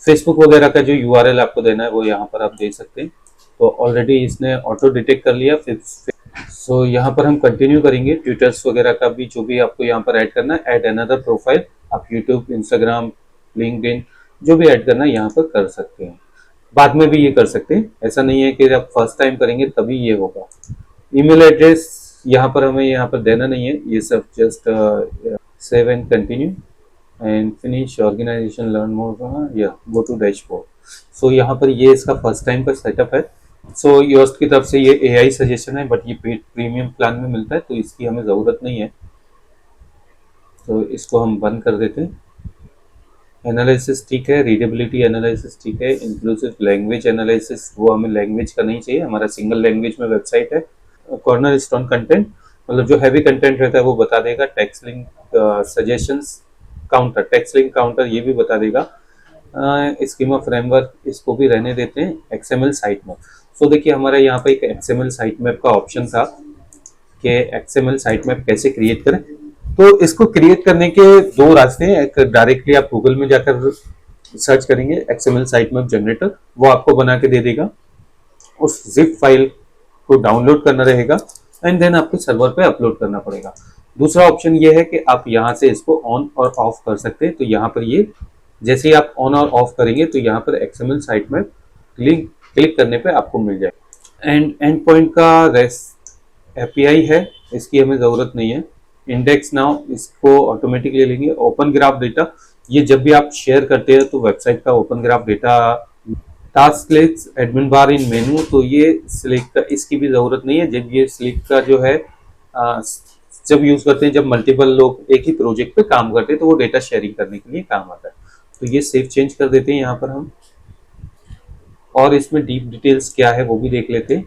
फेसबुक वगैरह का जो यूआरएल आपको देना है वो यहाँ पर आप दे सकते हैं। तो ऑलरेडी इसने ऑटो डिटेक्ट कर लिया। फिर सो यहाँ पर हम कंटिन्यू करेंगे। ट्विटर्स वगैरह का भी जो भी आपको यहाँ पर ऐड करना है, ऐड अनदर प्रोफाइल, आप यूट्यूब, इंस्टाग्राम, लिंक्डइन जो भी ऐड करना है यहाँ पर कर सकते हैं। बाद में भी ये कर सकते हैं, ऐसा नहीं है कि आप फर्स्ट टाइम करेंगे तभी ये होगा। ईमेल एड्रेस यहाँ पर हमें यहाँ पर देना नहीं है, ये सब just save and continue and finish organization, learn more, या गो टू डैशबोर्ड। सो यहाँ पर ये इसका फर्स्ट टाइम का सेटअप है। सो योस्ट की तरफ से ये एआई सजेशन है, बट ये पेड प्रीमियम प्लान में मिलता है तो इसकी हमें ज़रूरत नहीं है, तो इसको हम बंद कर देते हैं। एनालिसिस ठीक है, रीडेबिलिटी एनालिसिस ठीक है, इंक्लूसिव लैंग्वेज एनालिसिस वो हमें लैंग्वेज का नहीं चाहिए, हमारा सिंगल लैंग्वेज में वेबसाइट है। कॉर्नर स्टोन कंटेंट मतलब जो हैवी कंटेंट रहता है वो बता देगा। Text link suggestions counter, text link counter ये भी बता देगा। स्कीमा फ्रेमवर्क इसको भी रहने देते हैं। एक्सएमएल साइट मैप, सो देखिए हमारा यहाँ पे एक एक्सएमएल साइट मैप का ऑप्शन था कि एक्सएमएल साइट मैप कैसे क्रिएट करें। तो इसको क्रिएट करने के दो रास्ते हैं। एक डायरेक्टली आप गूगल में जाकर सर्च करेंगे एक्सएमएल साइट मैप जनरेटर, वो आपको बना के दे देगा। उस जिप फाइल को डाउनलोड करना रहेगा एंड देन आपको सर्वर पे अपलोड करना पड़ेगा। दूसरा ऑप्शन ये है कि आप यहाँ से इसको ऑन और ऑफ कर सकते हैं। तो यहाँ पर ये जैसे ही आप ऑन और ऑफ करेंगे तो यहाँ पर एक्सएमएल साइट मैप क्लिक करने पे आपको मिल जाएगा। एंड एंड पॉइंट का रेस्ट एपीआई है, इसकी हमें ज़रूरत नहीं है। इंडेक्स नाउ इसको ऑटोमेटिकली लेंगे। ओपन ग्राफ डेटा, ये जब भी आप शेयर करते हैं तो वेबसाइट का open graph data. Task list, admin bar in menu, तो ये सिलेक्ट का इसकी भी ज़रूरत नहीं है। जब ये सिलेक्ट का जो है जब यूज़ करते हैं, जब मल्टीपल लोग एक ही प्रोजेक्ट पे काम करते हैं तो वो डेटा शेयरिंग करने के लिए काम आता है। तो ये सेव चेंज कर देते हैं यहाँ पर हम, और इसमें डीप डिटेल्स क्या है वो भी देख लेते हैं।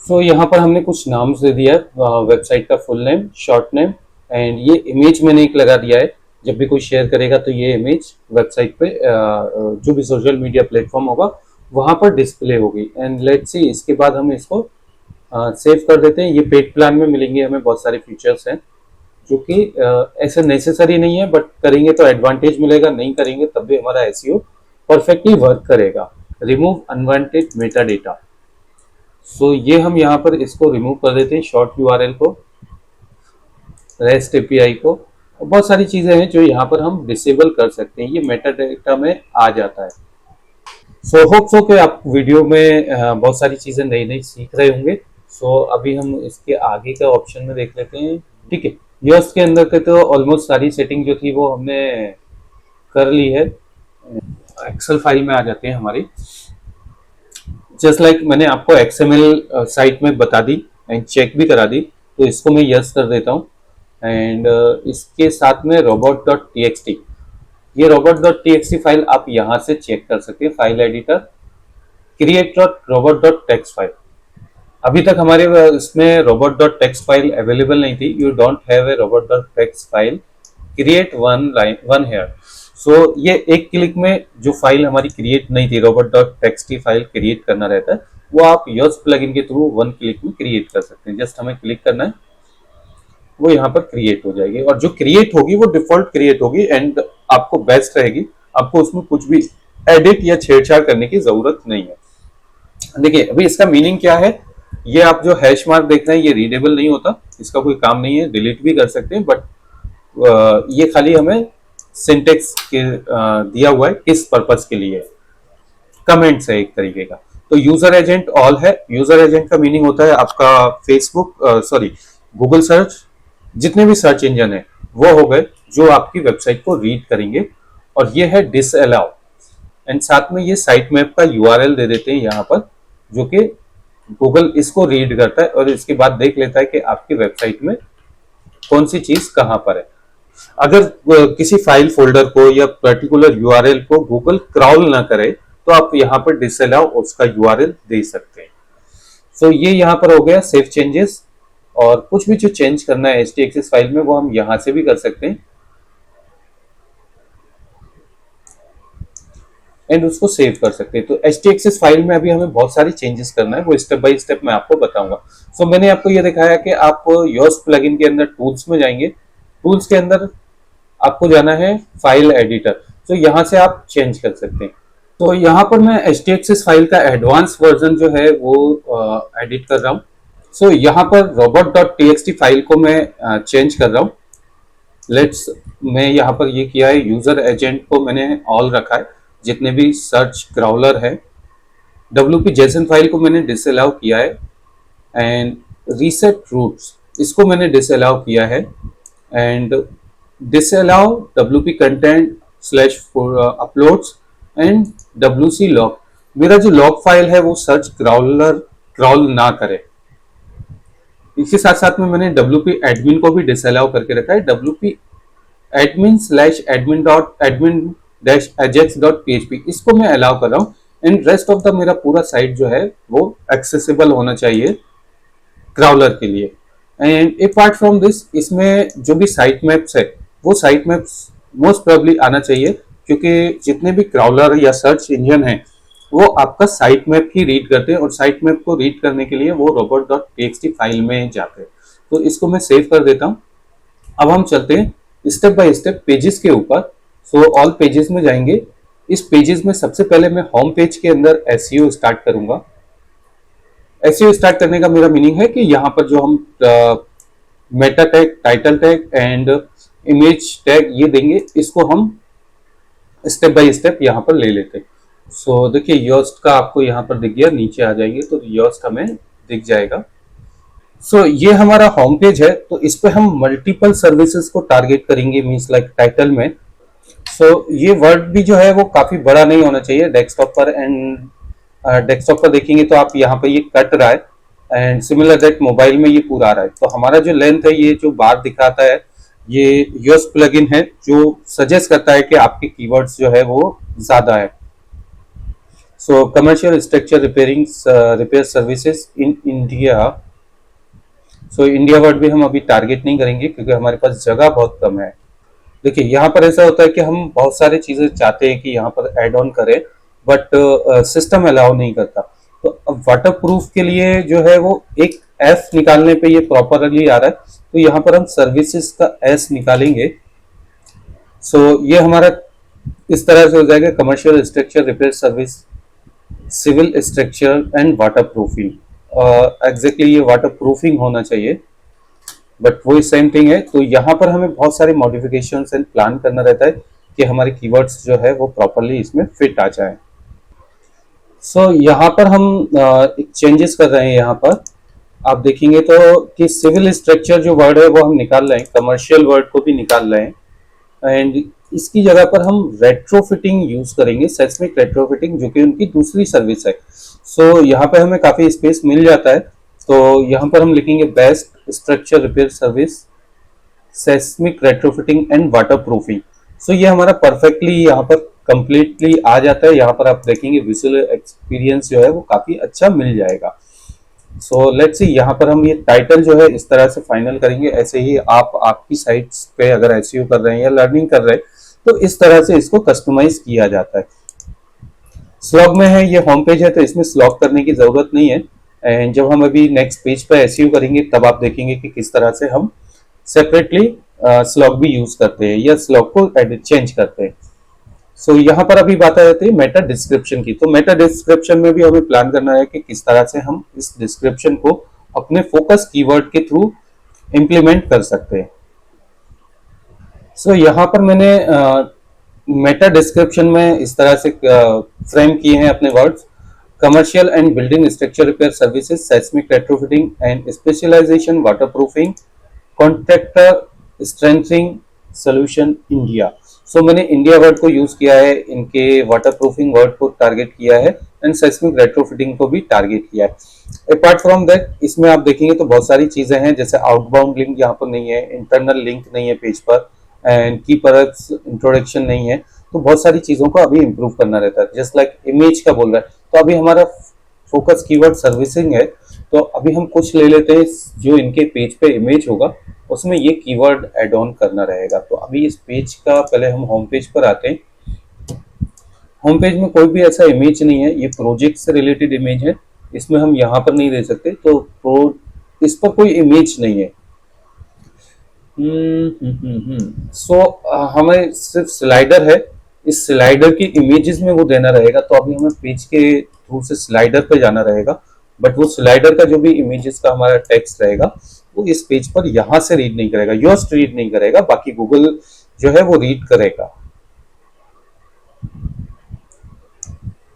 सो यहाँ पर हमने कुछ नाम्स दे दिया है, वेबसाइट का full name, short name, and ये इमेज मैंने एक लगा दिया है। जब भी कोई शेयर करेगा तो ये इमेज वेबसाइट पे जो भी सोशल मीडिया प्लेटफॉर्म होगा वहाँ पर डिस्प्ले होगी। एंड लेट्स सी इसके बाद हम इसको सेव कर देते हैं। ये पेड प्लान में मिलेंगे हमें बहुत सारे फीचर्स हैं जो कि ऐसे नेसेसरी नहीं है, बट करेंगे तो एडवांटेज मिलेगा, नहीं करेंगे तब भी हमारा एसईओ परफेक्टली वर्क करेगा। रिमूव अनवांटेड मेटा डेटा, सो ये हम यहाँ पर इसको रिमूव कर देते हैं। शॉर्ट यूआरएल को, रेस्ट एपीआई को, बहुत सारी चीजें हैं जो यहाँ पर हम डिसेबल कर सकते हैं, ये मेटा डेटा में आ जाता है। सो होप सो कि आप वीडियो में बहुत सारी चीजें नई नई सीख रहे होंगे। सो अभी हम इसके आगे का ऑप्शन में देख लेते हैं, ठीक है। योस्ट के अंदर के तो ऑलमोस्ट सारी सेटिंग जो थी वो हमने कर ली है। एक्सेल फाइल में आ जाते हैं हमारी। जस्ट लाइक मैंने आपको एक्सएमएल साइट में बता दी एंड चेक भी करा दी, तो इसको मैं यस कर देता हूँ। एंड इसके साथ में robot.txt, ये robot.txt फाइल आप यहाँ से चेक कर सकते हैं। फाइल एडिटर, create.robot.txt फाइल, अभी तक हमारे इसमें robot.txt फाइल अवेलेबल नहीं थी। You don't have a robot.txt file, create one here. So ये एक क्लिक में जो फाइल हमारी क्रिएट नहीं थी, robot.txt फाइल क्रिएट करना रहता है, वो आप योस्ट प्लगइन के थ्रू वन क्लिक में क्रिएट कर सकते हैं। जस्ट हमें क्लिक करना है, वो यहाँ पर क्रिएट हो जाएगी, और जो क्रिएट होगी वो डिफॉल्ट क्रिएट होगी एंड आपको बेस्ट रहेगी। आपको उसमें कुछ भी एडिट या छेड़छाड़ करने की जरूरत नहीं है। देखिए अभी इसका मीनिंग क्या है, ये आप जो हैश मार्क देख रहे हैं ये रीडेबल नहीं होता, इसका कोई काम नहीं है, डिलीट भी कर सकते हैं, बट ये खाली हमें सिंटेक्स के दिया हुआ है किस पर्पस के लिए, कमेंट्स है एक तरीके का। तो यूजर एजेंट ऑल है। यूजर एजेंट का मीनिंग होता है आपका फेसबुक गूगल सर्च, जितने भी सर्च इंजन है वो हो गए जो आपकी वेबसाइट को रीड करेंगे। और ये है डिसअलाउ, एंड साथ में ये साइट मैप का यूआरएल दे देते हैं यहाँ पर, जो कि गूगल इसको रीड करता है और इसके बाद देख लेता है कि आपकी वेबसाइट में कौन सी चीज कहाँ पर है। अगर किसी फाइल फोल्डर को या पर्टिकुलर यूआरएल को गूगल क्रॉल ना करे तो आप यहाँ पर डिसअलाउ उसका यूआरएल दे सकते हैं। सो ये यहाँ पर हो गया सेव चेंजेस, और कुछ भी जो चेंज करना है htaccess फाइल में वो हम यहाँ से भी कर सकते हैं एंड उसको सेव कर सकते हैं। तो htaccess फाइल में अभी हमें बहुत सारी चेंजेस करना है, वो स्टेप बाय स्टेप मैं आपको बताऊंगा। सो मैंने आपको ये दिखाया कि आप योस्ट प्लगइन के अंदर टूल्स में जाएंगे, टूल्स के अंदर आपको जाना है फाइल एडिटर, तो यहाँ से आप चेंज कर सकते हैं। तो यहाँ पर मैं htaccess फाइल का एडवांस वर्जन जो है वो एडिट कर रहा हूँ। सो यहाँ पर robot.txt फाइल को मैं चेंज कर रहा हूँ। लेट्स, मैं यहाँ पर ये किया है, यूजर एजेंट को मैंने ऑल रखा है, जितने भी सर्च क्राउलर है। wp json फाइल को मैंने डिसअलाउ किया है एंड रीसेट रूट्स इसको मैंने डिसअलाउ किया है and disallow wp content slash uploads and wc log. मेरा जो लॉग फाइल है वो सर्च क्राउलर क्रॉल ना करे। इसके साथ साथ में मैंने wp एडमिन को भी डिसअलाउ करके रखा है, wp admin slash admin dot admin dash Ajax dot php इसको मैं अलाउ कर रहा हूँ एंड रेस्ट ऑफ द मेरा पूरा साइट जो है वो एक्सेसिबल होना चाहिए क्राउलर के लिए। एंड अपार्ट फ्रॉम दिस, इसमें जो भी साइट मैप्स है वो साइट मैप्स मोस्ट प्रोबेबली आना चाहिए, क्योंकि जितने भी क्राउलर या सर्च इंजन है वो आपका साइट मैप ही रीड करते हैं और साइट मैप को रीड करने के लिए वो robot.txt फाइल में जाते हैं। तो इसको मैं सेव कर देता हूँ। अब हम चलते हैं स्टेप बाय स्टेप पेजेस के ऊपर। सो ऑल पेजेस में जाएंगे। इस पेजेस में सबसे पहले मैं होम पेज के अंदर एसईओ स्टार्ट करूंगा। एसईओ स्टार्ट करने का मेरा मीनिंग है कि यहाँ पर जो हम Meta tag, title tag and image tag ये देंगे, इसको हम स्टेप बाय स्टेप यहाँ पर ले लेते हैं। सो देखिए योस्ट का आपको यहाँ पर दिख गया, नीचे आ जाएंगे तो योस्ट हमें दिख जाएगा। सो ये हमारा होम पेज है, तो इस पे हम मल्टीपल सर्विसेज को टारगेट करेंगे, मींस लाइक टाइटल में। सो ये वर्ड भी जो है वो काफी बड़ा नहीं होना चाहिए डेस्कटॉप पर। एंड डेस्कटॉप पर देखेंगे तो आप यहाँ पर ये कट रहा है एंड सिमिलर दैट मोबाइल में ये पूरा आ रहा है। तो हमारा जो लेंथ है, ये जो बार दिखाता है, ये योस्ट प्लगइन है जो सजेस्ट करता है कि आपके कीवर्ड्स जो है वो ज्यादा है। सो commercial structure repair services in India. So India word भी हम अभी टारगेट नहीं करेंगे क्योंकि हमारे पास जगह बहुत कम है। देखिए यहाँ पर ऐसा होता है कि हम बहुत सारी चीजें चाहते हैं कि यहाँ पर ऐड ऑन करें, बट सिस्टम अलाउ नहीं करता। तो अब वाटर प्रूफ के लिए जो है वो एक एफ निकालने पे ये प्रॉपरली आ रहा है, तो यहाँ पर हम सर्विसेज का एस निकालेंगे। सो ये हमारा इस तरह से हो जाएगा, commercial structure repair service, civil structure and water proofing. Exactly ये वाटर प्रूफिंग होना चाहिए, बट वो सेम थिंग है। तो यहाँ पर हमें बहुत सारे मॉडिफिकेशंस एंड प्लान करना रहता है कि हमारे कीवर्ड्स जो है वो प्रॉपरली इसमें फिट आ जाए। सो यहाँ पर हम एक चेंजेस कर रहे हैं। यहाँ पर आप देखेंगे तो कि सिविल स्ट्रक्चर जो वर्ड है वो हम निकाल रहे हैं, कमर्शियल वर्ड को भी निकाल रहे हैं एंड इसकी जगह पर हम रेट्रोफिटिंग यूज करेंगे, सेस्मिक रेट्रोफिटिंग, जो कि उनकी दूसरी सर्विस है। सो यहाँ पे हमें काफी स्पेस मिल जाता है, तो यहाँ पर हम लिखेंगे best structure repair service, seismic retrofitting and water proofing. So ये हमारा परफेक्टली यहाँ पर कंप्लीटली आ जाता है। यहाँ पर आप देखेंगे विजुअल एक्सपीरियंस जो है वो काफी अच्छा मिल जाएगा। सो लेट्स सी, यहाँ पर हम ये टाइटल जो है इस तरह से फाइनल करेंगे। ऐसे ही आप आपकी साइट्स पे अगर एसईओ कर रहे हैं या लर्निंग कर रहे हैं तो इस तरह से इसको कस्टमाइज किया जाता है। स्लॉग में है, ये होम पेज है तो इसमें स्लॉग करने की जरूरत नहीं है। एंड जब हम अभी नेक्स्ट पेज पर एसईओ करेंगे तब आप देखेंगे कि किस तरह से हम सेपरेटली स्लॉग भी यूज करते हैं या स्लॉग को एडिट चेंज करते हैं। सो यहाँ पर अभी बात आ जाती है मेटा डिस्क्रिप्शन की। तो मेटा डिस्क्रिप्शन में भी हमें प्लान करना है कि किस तरह से हम इस डिस्क्रिप्शन को अपने फोकस कीवर्ड के थ्रू इंप्लीमेंट कर सकते हैं। सो यहाँ पर मैंने मेटा डिस्क्रिप्शन में इस तरह से फ्रेम किए हैं अपने words, commercial and building structure repair services, seismic retrofitting and specialization, water proofing, contractor strengthening solution India. So मैंने इंडिया वर्ड को यूज किया है, इनके वाटर प्रूफिंग वर्ड को टारगेट किया है एंड सेस्मिक रेट्रोफिटिंग को भी टारगेट किया है। अपार्ट फ्रॉम दैट इसमें आप देखेंगे तो बहुत सारी चीजें हैं, जैसे आउटबाउंड लिंक यहाँ पर नहीं है, इंटरनल लिंक नहीं है पेज पर, एंड की प्रोडक्ट्स इंट्रोडक्शन नहीं है। तो बहुत सारी चीजों को अभी इंप्रूव करना रहता है। जस्ट लाइक इमेज का बोल रहा है, तो अभी हमारा फोकस कीवर्ड सर्विसिंग है, तो अभी हम कुछ ले लेते हैं जो इनके पेज पे इमेज होगा, उसमें ये कीवर्ड ऐड ऑन करना रहेगा। तो अभी इस पेज का पहले हम होम पेज पर आते हैं। होम पेज में कोई भी ऐसा इमेज नहीं है, ये प्रोजेक्ट से रिलेटेड इमेज है, इसमें हम यहाँ पर नहीं दे सकते, तो इस पर कोई इमेज नहीं है। सो हमें सिर्फ स्लाइडर है, इस स्लाइडर की इमेजेस में वो देना रहेगा। तो अभी हमें पेज के थ्रू से स्लाइडर पे जाना रहेगा, बट वो स्लाइडर का जो भी इमेजेस का हमारा टेक्स्ट रहेगा वो इस पेज पर यहाँ से रीड नहीं करेगा, योस्ट रीड नहीं करेगा, बाकी गूगल जो है वो रीड करेगा।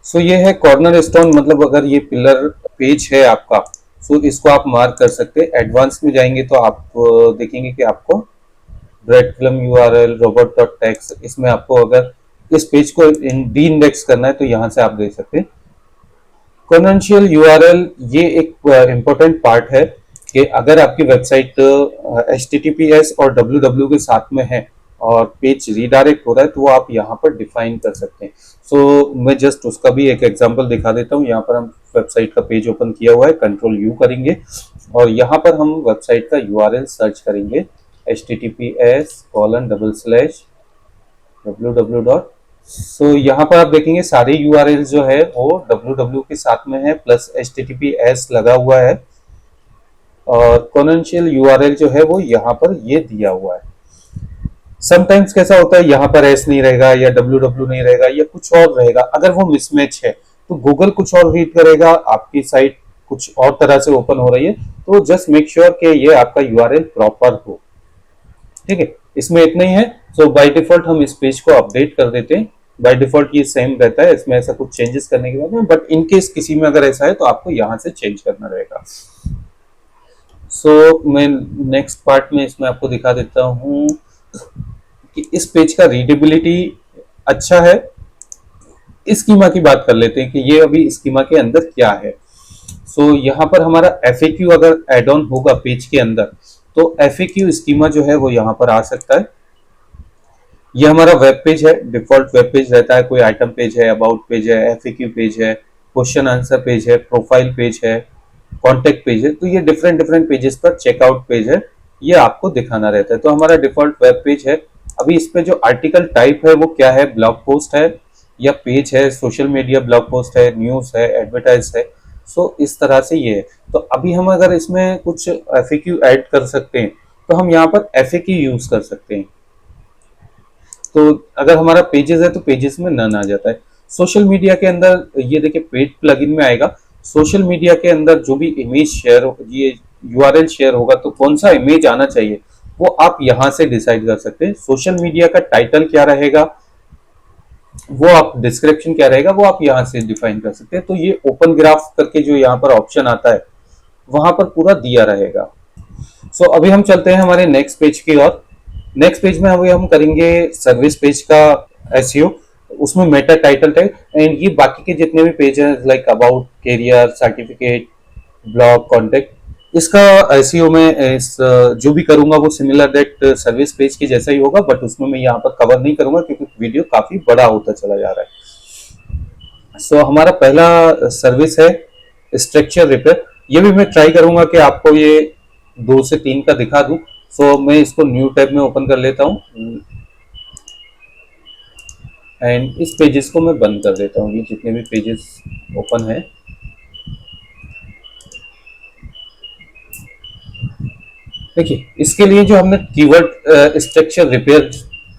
सो ये है कॉर्नर स्टोन, मतलब अगर ये पिलर पेज है आपका, सो इसको आप मार्क कर सकते हैं। एडवांस में जाएंगे तो आप देखेंगे कि आपको bread film URL robot dot takes, इसमें आपको अगर इस पेज को डी इंडेक्स करना है तो यहाँ से आप देख सकते हैं। कॉन्वेंशियल यूआरएल ये एक इंपॉर्टेंट पार्ट है कि अगर आपकी वेबसाइट HTTPS और www के साथ में है और पेज रीडायरेक्ट हो रहा है तो वो आप यहाँ पर डिफाइन कर सकते हैं। सो मैं जस्ट उसका भी एक एग्जांपल दिखा देता हूँ। यहाँ पर हम वेबसाइट का पेज ओपन किया हुआ है, कंट्रोल यू करेंगे और यहाँ पर हम वेबसाइट का यूआरएल सर्च करेंगे https://www. सो यहाँ पर आप देखेंगे सारे यूआरएल जो है वो www के साथ में है प्लस HTTPS लगा हुआ है, और कॉन्वेंशियल यूआरएल जो है वो यहाँ पर ये दिया हुआ है। समटाइम्स कैसा होता है, यहाँ पर एस नहीं रहेगा या www नहीं रहेगा या कुछ और रहेगा। अगर वो मिसमैच है तो गूगल कुछ और रीड करेगा, आपकी साइट कुछ और तरह से ओपन हो रही है। तो जस्ट मेक श्योर कि ये आपका यूआरएल प्रॉपर हो, ठीक है। इसमें इतना ही है। सो बाय डिफॉल्ट हम इस पेज को अपडेट कर देते हैं। बाय डिफॉल्ट ये सेम रहता है, इसमें ऐसा कुछ चेंजेस करने के बाद में, बट इन केस किसी में अगर ऐसा है तो आपको यहाँ से चेंज करना रहेगा। सो मैं नेक्स्ट पार्ट में इसमें आपको दिखा देता हूँ कि इस पेज का रीडेबिलिटी अच्छा है। स्कीमा की बात कर लेते हैं कि ये अभी स्कीमा के अंदर क्या है। सो यहाँ पर हमारा FAQ अगर एड ऑन होगा पेज के अंदर तो FAQ स्कीमा जो है वो यहाँ पर आ सकता है। ये हमारा वेब पेज है, डिफॉल्ट वेब पेज रहता है, कोई आइटम पेज है, अबाउट पेज है, FAQ पेज है, क्वेश्चन आंसर पेज है, प्रोफाइल पेज है, कॉन्टेक्ट पेज है। तो ये डिफरेंट पेजेस पर चेकआउट पेज है, ये आपको दिखाना रहता है। तो हमारा डिफॉल्ट वेब पेज है। अभी इस पे जो आर्टिकल टाइप है वो क्या है, ब्लॉग पोस्ट है या पेज है, सोशल मीडिया ब्लॉग पोस्ट है, न्यूज है, एडवर्टाइज है। सो इस तरह से ये है। तो अभी हम अगर इसमें कुछ FAQ ऐड कर सकते हैं तो हम यहाँ पर FAQ यूज कर सकते हैं। तो अगर हमारा पेजेस है तो पेजेस में नन आ जाता है। सोशल मीडिया के अंदर ये देखिए पेड प्लगइन में आएगा। सोशल मीडिया के अंदर जो भी इमेज शेयर, ये यूआरएल शेयर होगा तो कौन सा इमेज आना चाहिए वो आप यहाँ से डिसाइड कर सकते हैं। सोशल मीडिया का टाइटल क्या रहेगा, वो आप डिस्क्रिप्शन क्या रहेगा वो आप यहाँ से डिफाइन कर सकते हैं। तो ये ओपन ग्राफ करके जो यहाँ पर ऑप्शन आता है वहां पर पूरा दिया रहेगा। सो अभी हम चलते हैं हमारे नेक्स्ट पेज की ओर। नेक्स्ट पेज में अभी हम करेंगे सर्विस पेज का एसईओ। उसमें मेटा टाइटल टैग एंड ये बाकी के जितने भी पेज हैं like about, career, certificate, blog, contact, इसका एसईओ में जो भी करूंगा वो सिमिलर दैट सर्विस पेज की जैसा ही होगा, बट उसमें मैं यहाँ पर कवर नहीं करूंगा क्योंकि वीडियो काफी बड़ा होता चला जा रहा है। सो हमारा पहला सर्विस है स्ट्रक्चर रिपेयर। ये भी मैं ट्राई करूंगा कि आपको ये 2 से 3 का दिखा दूं। सो मैं इसको न्यू टैब में ओपन कर लेता हूँ एंड इस पेजेस को मैं बंद कर देता हूँ, ये जितने भी पेजेस ओपन है। देखिए इसके लिए जो हमने कीवर्ड स्ट्रक्चर रिपेयर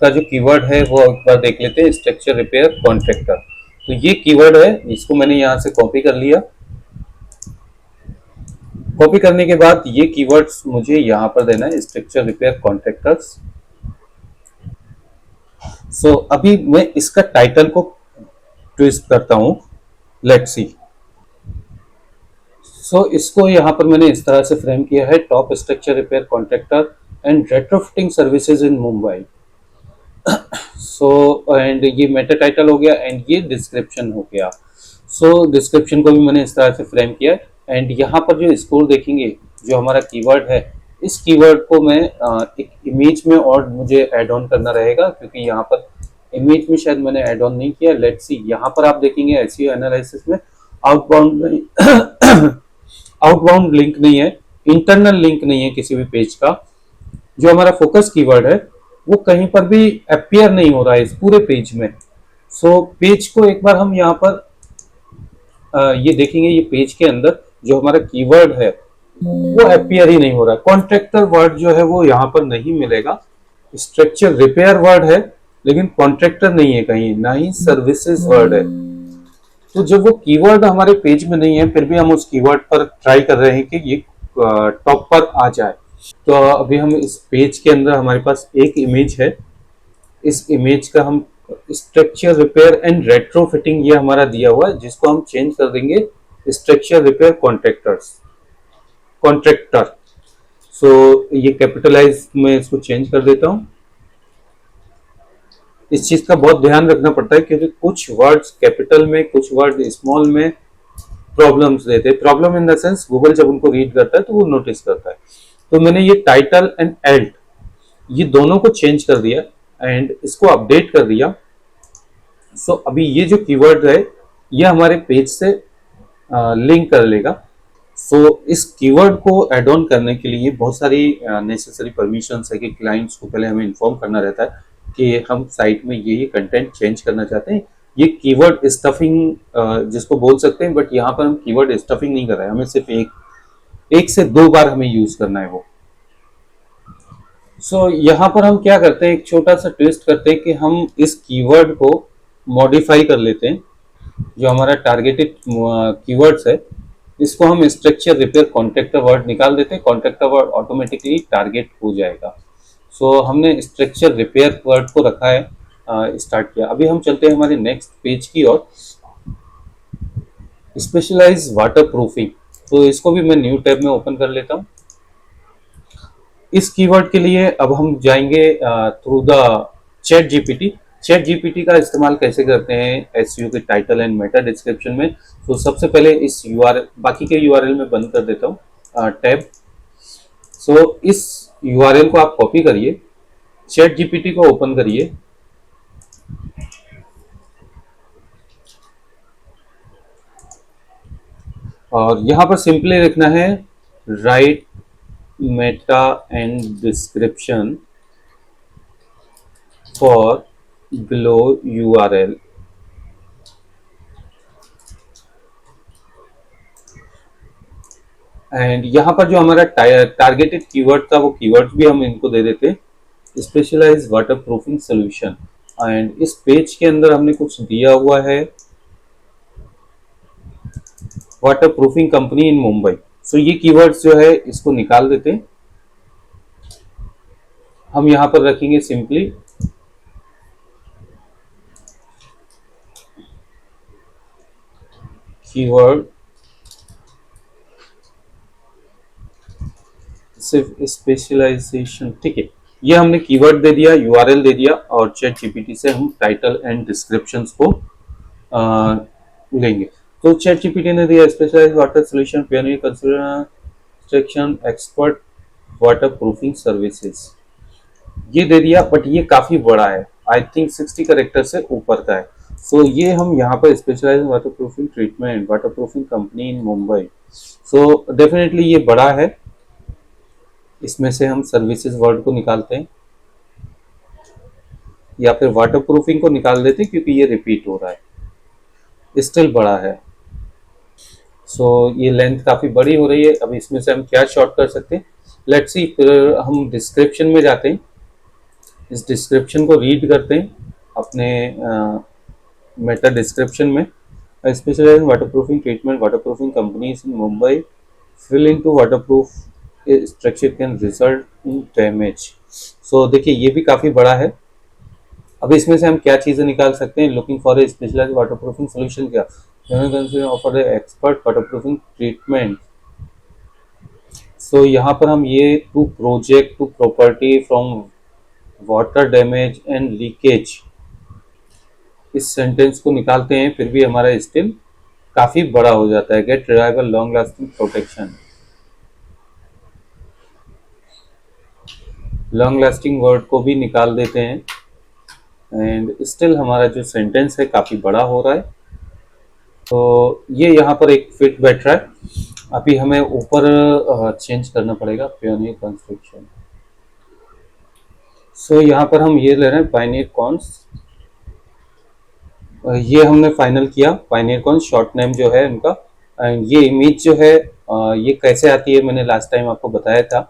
का जो कीवर्ड है वो एक बार देख लेते हैं। स्ट्रक्चर रिपेयर कॉन्ट्रैक्टर, तो ये कीवर्ड है, इसको मैंने यहाँ से कॉपी कर लिया। कॉपी करने के बाद ये कीवर्ड्स मुझे यहाँ पर देना है, स्ट्रक्चर रिपेयर कॉन्ट्रैक्टर्स। सो अभी मैं इसका टाइटल को ट्विस्ट करता हूं, लेट्स सी। सो इसको यहाँ पर मैंने इस तरह से फ्रेम किया है, top structure repair contractor and retrofitting services in Mumbai. So and ये मेटा टाइटल हो गया एंड ये डिस्क्रिप्शन हो गया। सो डिस्क्रिप्शन को भी मैंने इस तरह से फ्रेम किया एंड यहाँ पर जो स्कोर देखेंगे जो हमारा कीवर्ड है, इस कीवर्ड को मैं एक इमेज में और मुझे ऐड ऑन करना रहेगा, क्योंकि यहाँ पर इमेज में शायद मैंने ऐड ऑन नहीं किया। लेट्स सी, यहाँ पर आप देखेंगे एसईओ एनालिसिस में आउटबाउंड आउटबाउंड लिंक नहीं है, इंटरनल लिंक नहीं है किसी भी पेज का। जो हमारा फोकस कीवर्ड है वो कहीं पर भी अपीयर नहीं हो रहा है इस पूरे पेज में। सो पेज को एक बार हम यहाँ पर ये देखेंगे, ये पेज के अंदर जो हमारा कीवर्ड है वो अपीयर ही नहीं हो रहा है। कॉन्ट्रैक्टर वर्ड जो है वो यहाँ पर नहीं मिलेगा। स्ट्रक्चर रिपेयर वर्ड है लेकिन कॉन्ट्रैक्टर नहीं है कहीं, ना ही सर्विसेज वर्ड है। तो जब वो कीवर्ड हमारे पेज में नहीं है फिर भी हम उस कीवर्ड पर ट्राई कर रहे हैं कि ये टॉप पर आ जाए। तो अभी हम इस पेज के अंदर हमारे पास एक इमेज है, इस इमेज का हम स्ट्रक्चर रिपेयर एंड रेट्रोफिटिंग ये हमारा दिया हुआ है, जिसको हम चेंज कर देंगे स्ट्रक्चर रिपेयर कॉन्ट्रैक्टर। सो ये कैपिटलाइज में इसको चेंज कर देता हूं। इस चीज का बहुत ध्यान रखना पड़ता है क्योंकि कुछ वर्ड्स कैपिटल में कुछ वर्ड स्मॉल में प्रॉब्लम्स देते हैं। Problem in the sense Google जब उनको रीड करता है तो वो नोटिस करता है। तो मैंने ये टाइटल एंड एल्ट ये दोनों को चेंज कर दिया एंड इसको अपडेट कर दिया। सो अभी ये जो कीवर्ड है ये हमारे पेज से लिंक कर लेगा। सो इस कीवर्ड को ऐड ऑन करने के लिए बहुत सारी नेसेसरी परमिशंस है कि क्लाइंट्स को पहले हमें इन्फॉर्म करना रहता है कि हम साइट में ये कंटेंट चेंज करना चाहते हैं। ये कीवर्ड स्टफिंग जिसको बोल सकते हैं, बट यहाँ पर हम कीवर्ड स्टफिंग नहीं कर रहे हैं, हमें सिर्फ एक से दो बार हमें यूज करना है वो। सो यहाँ पर हम क्या करते हैं, एक छोटा सा ट्विस्ट करते हैं कि हम इस कीवर्ड को मॉडिफाई कर लेते हैं। जो हमारा टारगेटेड कीवर्ड्स है इसको हम स्ट्रक्चर रिपेयर कॉन्ट्रैक्टर वर्ड निकाल देते हैं, कॉन्ट्रैक्टर वर्ड ऑटोमेटिकली टारगेट हो जाएगा। सो हमने स्ट्रक्चर रिपेयर वर्ड को रखा है, स्टार्ट किया। अभी हम चलते हैं हमारे नेक्स्ट पेज की ओर, स्पेशलाइज वाटर प्रूफिंग। तो इसको भी मैं न्यू टैब में ओपन कर लेता हूँ। इस कीवर्ड के लिए अब हम जाएंगे through the chat GPT. Chat GPT का इस्तेमाल कैसे करते हैं एसईओ के टाइटल एंड मेटा डिस्क्रिप्शन में। तो सबसे पहले इस यूआरएल, बाकी के यूआरएल में बंद कर देता हूँ टैब। सो इस यूआरएल को आप कॉपी करिए, चैट जीपीटी को ओपन करिए और यहाँ पर सिंपली लिखना है right Meta and description for below URL. And यहाँ पर जो हमारा टारगेटेड कीवर्ड था वो कीवर्ड भी हम इनको दे देते, specialize water proofing solution. And इस पेज के अंदर हमने कुछ दिया हुआ है, water proofing company in Mumbai. So ये कीवर्ड्स जो है इसको निकाल देते हैं। हम यहाँ पर रखेंगे सिंपली कीवर्ड सिर्फ स्पेशलाइजेशन, ठीक है। ये हमने कीवर्ड दे दिया, यूआरएल दे दिया और चैट जीपीटी से हम टाइटल एंड डिस्क्रिप्शंस को लेंगे। तो चैट जीपीटी ने दिया specialized water solution pioneer construction expert water proofing services, ये दे दिया। बट ये काफी बड़ा है, आई थिंक 60 कैरेक्टर से ऊपर का है। सो ये हम यहाँ पर specialized water proofing treatment water proofing company in Mumbai. So definitely ये बड़ा है, इसमें से हम सर्विसेज वर्ड को निकालते हैं या फिर वाटर प्रूफिंग को निकाल देते हैं क्योंकि ये रिपीट हो रहा है, स्टिल बड़ा है। सो ये लेंथ काफ़ी बड़ी हो रही है। अब इसमें से हम क्या शॉर्ट कर सकते हैं, लेट्स सी। फिर हम डिस्क्रिप्शन में जाते हैं, इस डिस्क्रिप्शन को रीड करते हैं अपने मेटा डिस्क्रिप्शन में। Specialized water proofing treatment water proofing companies in Mumbai failing to water proof structure can result in damage. So देखिए ये भी काफ़ी बड़ा है। अब इसमें से हम क्या चीज़ें निकाल सकते हैं, looking for a specialized water proofing solution, क्या offer expert water proofing treatment. So यहाँ पर हम ये to protect to property from water damage and leakage इस सेंटेंस को निकालते हैं फिर भी हमारा स्टिल काफी बड़ा हो जाता है। Get reliable long lasting protection, long lasting word को भी निकाल देते हैं एंड स्टिल हमारा जो सेंटेंस है काफी बड़ा हो रहा है। तो ये यहाँ पर एक फिट बैठ रहा है। अभी हमें ऊपर चेंज करना पड़ेगा पायोनियर कंस्ट्रक्शन। सो यहाँ पर हम ये ले रहे हैं पायोनियर कॉन्स, ये हमने फाइनल किया। पायोनियर कॉन्स शॉर्ट नेम जो है उनका। एंड ये इमेज जो है ये कैसे आती है मैंने लास्ट टाइम आपको बताया था।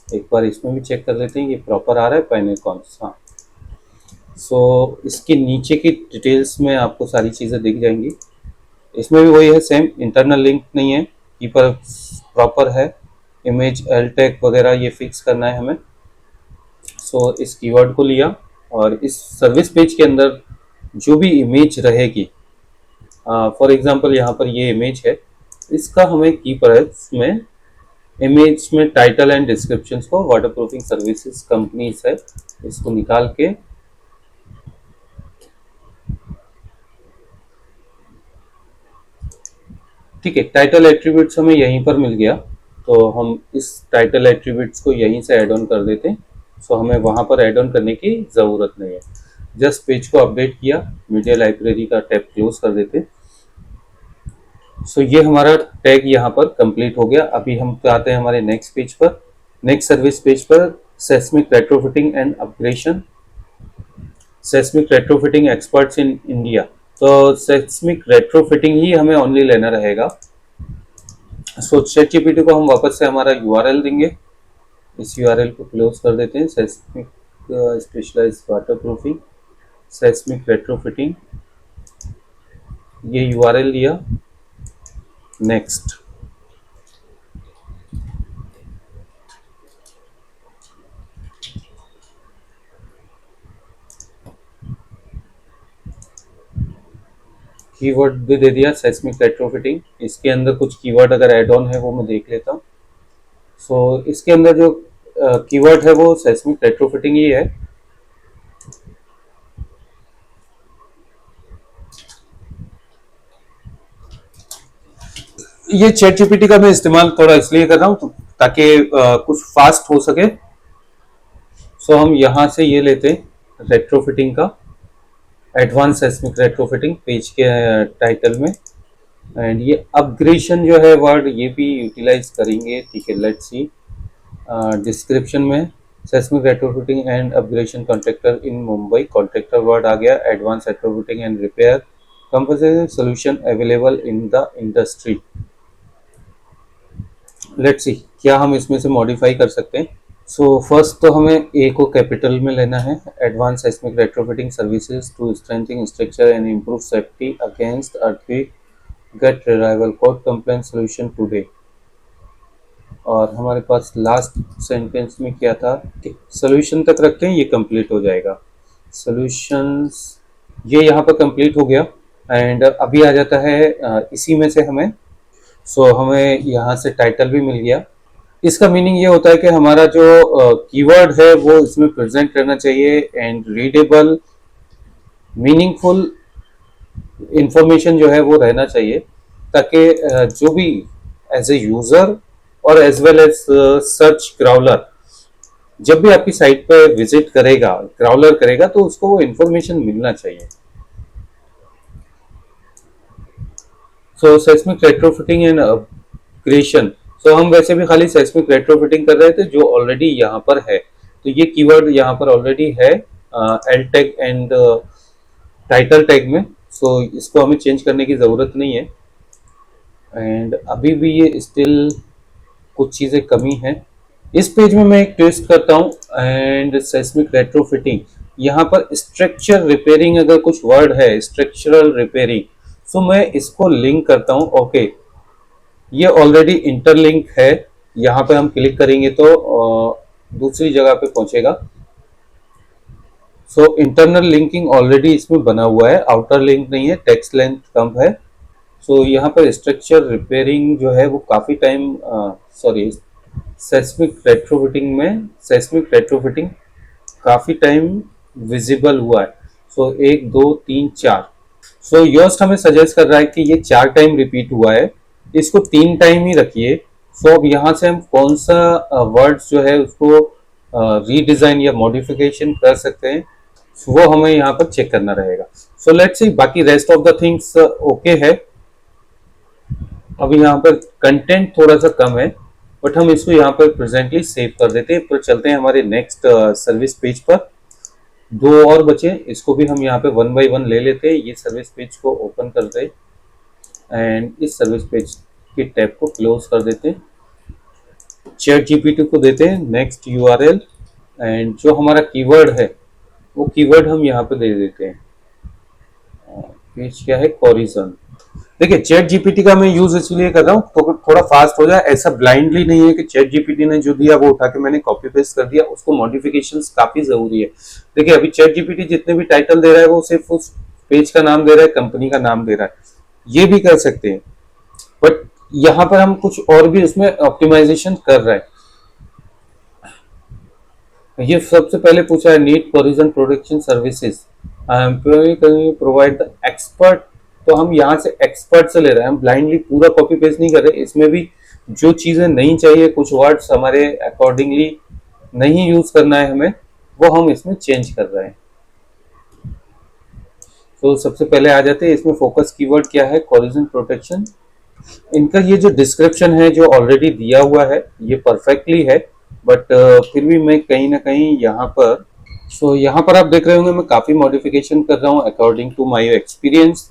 एक बार इसमें भी चेक कर लेते हैं, ये प्रॉपर आ रहा है पायोनियर कॉन्स। हाँ, सो इसके नीचे की डिटेल्स में आपको सारी चीज़ें दिख जाएंगी। इसमें भी वही है, सेम इंटरनल लिंक नहीं है, कीपर प्रॉपर है। इमेज एल टैग वगैरह ये फिक्स करना है हमें। सो इस कीवर्ड को लिया और इस सर्विस पेज के अंदर जो भी इमेज रहेगी, फॉर एग्जांपल यहाँ पर ये इमेज है, इसका हमें कीपर में इमेज में टाइटल एंड डिस्क्रिप्शंस को वाटर प्रूफिंग सर्विसेज कंपनीज है, इसको निकाल के ठीक है। टाइटल एट्रीब्यूट्स हमें यहीं पर मिल गया तो हम इस टाइटल एट्रीब्यूट्स को यहीं से ऐड ऑन कर देते हैं। सो हमें वहां पर ऐड ऑन करने की ज़रूरत नहीं है। जस्ट पेज को अपडेट किया, मीडिया लाइब्रेरी का टैब क्लोज कर देते। सो ये हमारा टैग यहाँ पर कंप्लीट हो गया। अभी हम आते हैं हमारे नेक्स्ट पेज पर, नेक्स्ट सर्विस पेज पर, seismic retrofitting and upgradation, seismic retrofitting experts in India. तो सेस्मिक रेट्रोफिटिंग ही हमें ओनली लेना रहेगा। सो ChatGPT को हम वापस से हमारा URL देंगे, इस URL को क्लोज कर देते हैं। Seismic specialized water proofing seismic retrofitting, ये URL दिया, नेक्स्ट। कीवर्ड भी दे दिया सेस्मिक रेट्रोफिटिंग। इसके अंदर कुछ कीवर्ड अगर ऐड ऑन है वो मैं देख लेता हूँ। सो इसके अंदर जो कीवर्ड है वो सेस्मिक रेट्रोफिटिंग ही है। ये ChatGPT का मैं इस्तेमाल थोड़ा इसलिए कर रहा हूँ ताकि कुछ फास्ट हो सके। सो हम यहाँ से ये लेते हैं रेट्रोफिटिंग का, एडवांस सेस्मिक रेट्रोफिटिंग पेज के टाइटल में। एंड ये अपग्रेडेशन जो है वर्ड ये भी यूटिलाइज करेंगे। ठीक है, लेट्स सी। डिस्क्रिप्शन में seismic retrofitting and upgradation contractor in Mumbai, contractor word आ गया। Advance retrofitting and repair compensation solution available in the industry. Let's see क्या हम इसमें से मॉडिफाई कर सकते हैं। सो फर्स्ट तो हमें ए को कैपिटल में लेना है। Advance seismic retrofitting services to strengthening structure and improve safety against earthquake, get reliable code compliant solution today. और हमारे पास लास्ट सेंटेंस में क्या था, सोल्यूशन तक रखते हैं, ये कंप्लीट हो जाएगा। सोल्यूशंस ये यहाँ पर कंप्लीट हो गया। एंड अभी आ जाता है इसी में से हमें, हमें यहाँ से टाइटल भी मिल गया। इसका मीनिंग ये होता है कि हमारा जो कीवर्ड है वो इसमें प्रेजेंट रहना चाहिए एंड रीडेबल मीनिंगफुल इंफॉर्मेशन जो है वो रहना चाहिए, ताकि जो भी एज ए यूजर और as well as search crawler जब भी आपकी साइट पे विजिट करेगा, क्राउलर करेगा, तो उसको वो इंफॉर्मेशन मिलना चाहिए। सो सेस्मिक रेट्रोफिटिंग एंड अपग्रेडेशन, सो हम वैसे भी खाली सेस्मिक रेट्रोफिटिंग कर रहे थे जो ऑलरेडी यहाँ पर है। तो ये कीवर्ड यहाँ पर ऑलरेडी है L tag and title tag में। सो इसको हमें चेंज करने की ज़रूरत नहीं है। एंड अभी भी ये स्टिल कुछ चीज़ें कमी है। इस पेज में मैं एक टेस्ट करता हूँ एंड सेस्मिक रेट्रोफिटिंग, यहाँ पर स्ट्रक्चर रिपेयरिंग अगर कुछ वर्ड है, स्ट्रक्चरल रिपेयरिंग, सो मैं इसको लिंक करता हूँ। ओके, ये ऑलरेडी इंटरलिंक है। यहाँ पे हम क्लिक करेंगे तो दूसरी जगह पे पहुंचेगा। सो इंटरनल लिंकिंग ऑलरेडी इसमें बना हुआ है, आउटर लिंक नहीं है, टेक्स्ट लेंथ कम है। सो यहाँ पर स्ट्रक्चर रिपेयरिंग जो है वो काफ़ी टाइम सॉरी सेस्मिक रेट्रोफिटिंग में सेस्मिक रेट्रोफिटिंग काफ़ी टाइम विजिबल हुआ है। सो 1 2 3 4। सो योस्ट हमें सजेस्ट कर रहा है कि ये 4 टाइम रिपीट हुआ है, इसको 3 टाइम ही रखिए। सो अब यहाँ से हम कौन सा वर्ड्स जो है उसको रीडिजाइन या मॉडिफिकेशन कर सकते हैं, वो हमें यहाँ पर चेक करना रहेगा। सो लेट्स सी, बाकी rest of the things okay है। अब यहाँ पर कंटेंट थोड़ा सा कम है, बट हम इसको यहाँ पर प्रेजेंटली सेव कर देते हैं। पर चलते हैं हमारे नेक्स्ट सर्विस पेज पर। 2 और बचे, इसको भी हम यहाँ पे 1 बाय 1 ले लेते हैं। ये सर्विस पेज को ओपन करते हैं एंड इस सर्विस पेज के टैब को क्लोज कर देते हैं। चैट जीपीटी को देते हैं नेक्स्ट यूआरएल, एंड जो हमारा कीवर्ड है वो कीवर्ड हम यहाँ पे दे देते हैं। पेज क्या है, कोरिजन। देखिए चैट जीपीटी का मैं यूज इसलिए कर रहा हूँ तो थोड़ा फास्ट हो जाए। ऐसा ब्लाइंडली नहीं है कि चैट जीपीटी ने जो दिया वो उठा के मैंने कॉपी पेस्ट कर दिया, उसको मॉडिफिकेशंस काफी जरूरी है। देखिए अभी चैट जीपीटी जितने भी टाइटल दे रहा है वो सिर्फ उस पेज का नाम दे रहा है, कंपनी का नाम दे रहा है। ये भी कर सकते हैं, बट यहाँ पर हम कुछ और भी उसमें ऑप्टिमाइजेशन कर रहे हैं। ये सबसे पहले पूछा है need corrosion protection services, provide the expert. तो हम यहाँ से एक्सपर्ट से ले रहे हैं, हम ब्लाइंडली पूरा कॉपी पेस्ट नहीं कर रहे। इसमें भी जो चीजें नहीं चाहिए, कुछ वर्ड्स हमारे अकॉर्डिंगली नहीं यूज करना है हमें, वो हम इसमें चेंज कर रहे हैं। तो सबसे पहले आ जाते हैं इसमें फोकस कीवर्ड क्या है, कोरिजन प्रोटेक्शन। इनका ये जो डिस्क्रिप्शन है जो ऑलरेडी दिया हुआ है ये परफेक्टली है, बट फिर भी मैं कहीं ना कहीं यहाँ पर यहाँ पर आप देख रहे होंगे मैं काफ़ी मॉडिफिकेशन कर रहा हूँ अकॉर्डिंग टू माय एक्सपीरियंस,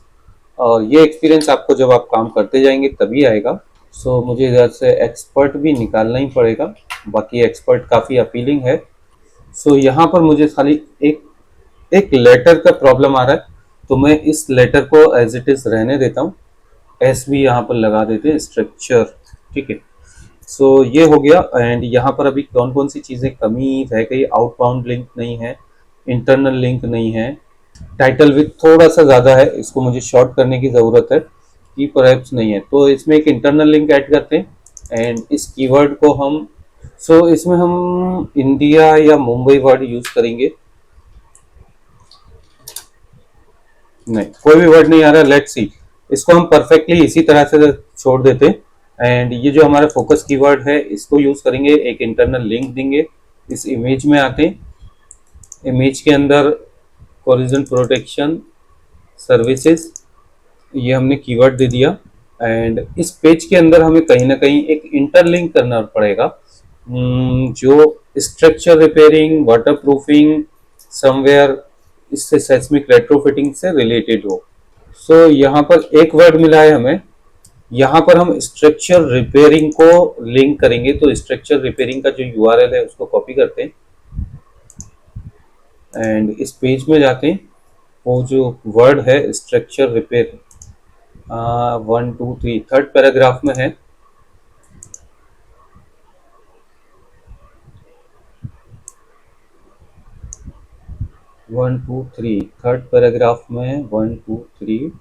और ये एक्सपीरियंस आपको जब आप काम करते जाएंगे तभी आएगा। मुझे इधर से एक्सपर्ट भी निकालना ही पड़ेगा, बाकी एक्सपर्ट काफ़ी अपीलिंग है। यहाँ पर मुझे खाली एक लेटर का प्रॉब्लम आ रहा है, तो मैं इस लेटर को एज इट इज़ रहने देता हूँ। एस भी यहाँ पर लगा देते हैं, स्ट्रक्चर, ठीक है। ये हो गया। एंड यहाँ पर अभी कौन कौन सी चीज़ें कमी रह गई, आउटबाउंड लिंक नहीं है, इंटरनल लिंक नहीं है, टाइटल विथ थोड़ा सा ज़्यादा है, इसको मुझे शॉर्ट करने की ज़रूरत है, की परहैप्स नहीं है, तो इसमें एक इंटरनल लिंक ऐड करते हैं। एंड इस कीवर्ड को हम इसमें हम इंडिया या मुंबई वर्ड यूज करेंगे। नहीं, कोई भी वर्ड नहीं आ रहा, लेट्स सी। इसको हम परफेक्टली इसी तरह से छोड़ देते हैं। एंड ये जो हमारा फोकस कीवर्ड है इसको यूज करेंगे, एक इंटरनल लिंक देंगे। इस इमेज में आते हैं, इमेज के अंदर कोरिजन प्रोटेक्शन सर्विसेज, ये हमने कीवर्ड दे दिया। एंड इस पेज के अंदर हमें कहीं ना कहीं एक इंटरलिंक करना पड़ेगा, जो structure repairing, water proofing, somewhere इससे सेस्मिक रेट्रोफिटिंग से रिलेटेड हो। यहाँ पर एक वर्ड मिला है हमें, यहाँ पर हम स्ट्रक्चर रिपेयरिंग को लिंक करेंगे। तो स्ट्रक्चर रिपेयरिंग का जो यूआरएल है उसको कॉपी करते हैं एंड इस पेज में जाते हैं। वो जो वर्ड है स्ट्रक्चर रिपेयर, 1 2 3 थर्ड पैराग्राफ में है। One two three third paragraph में 1 2 3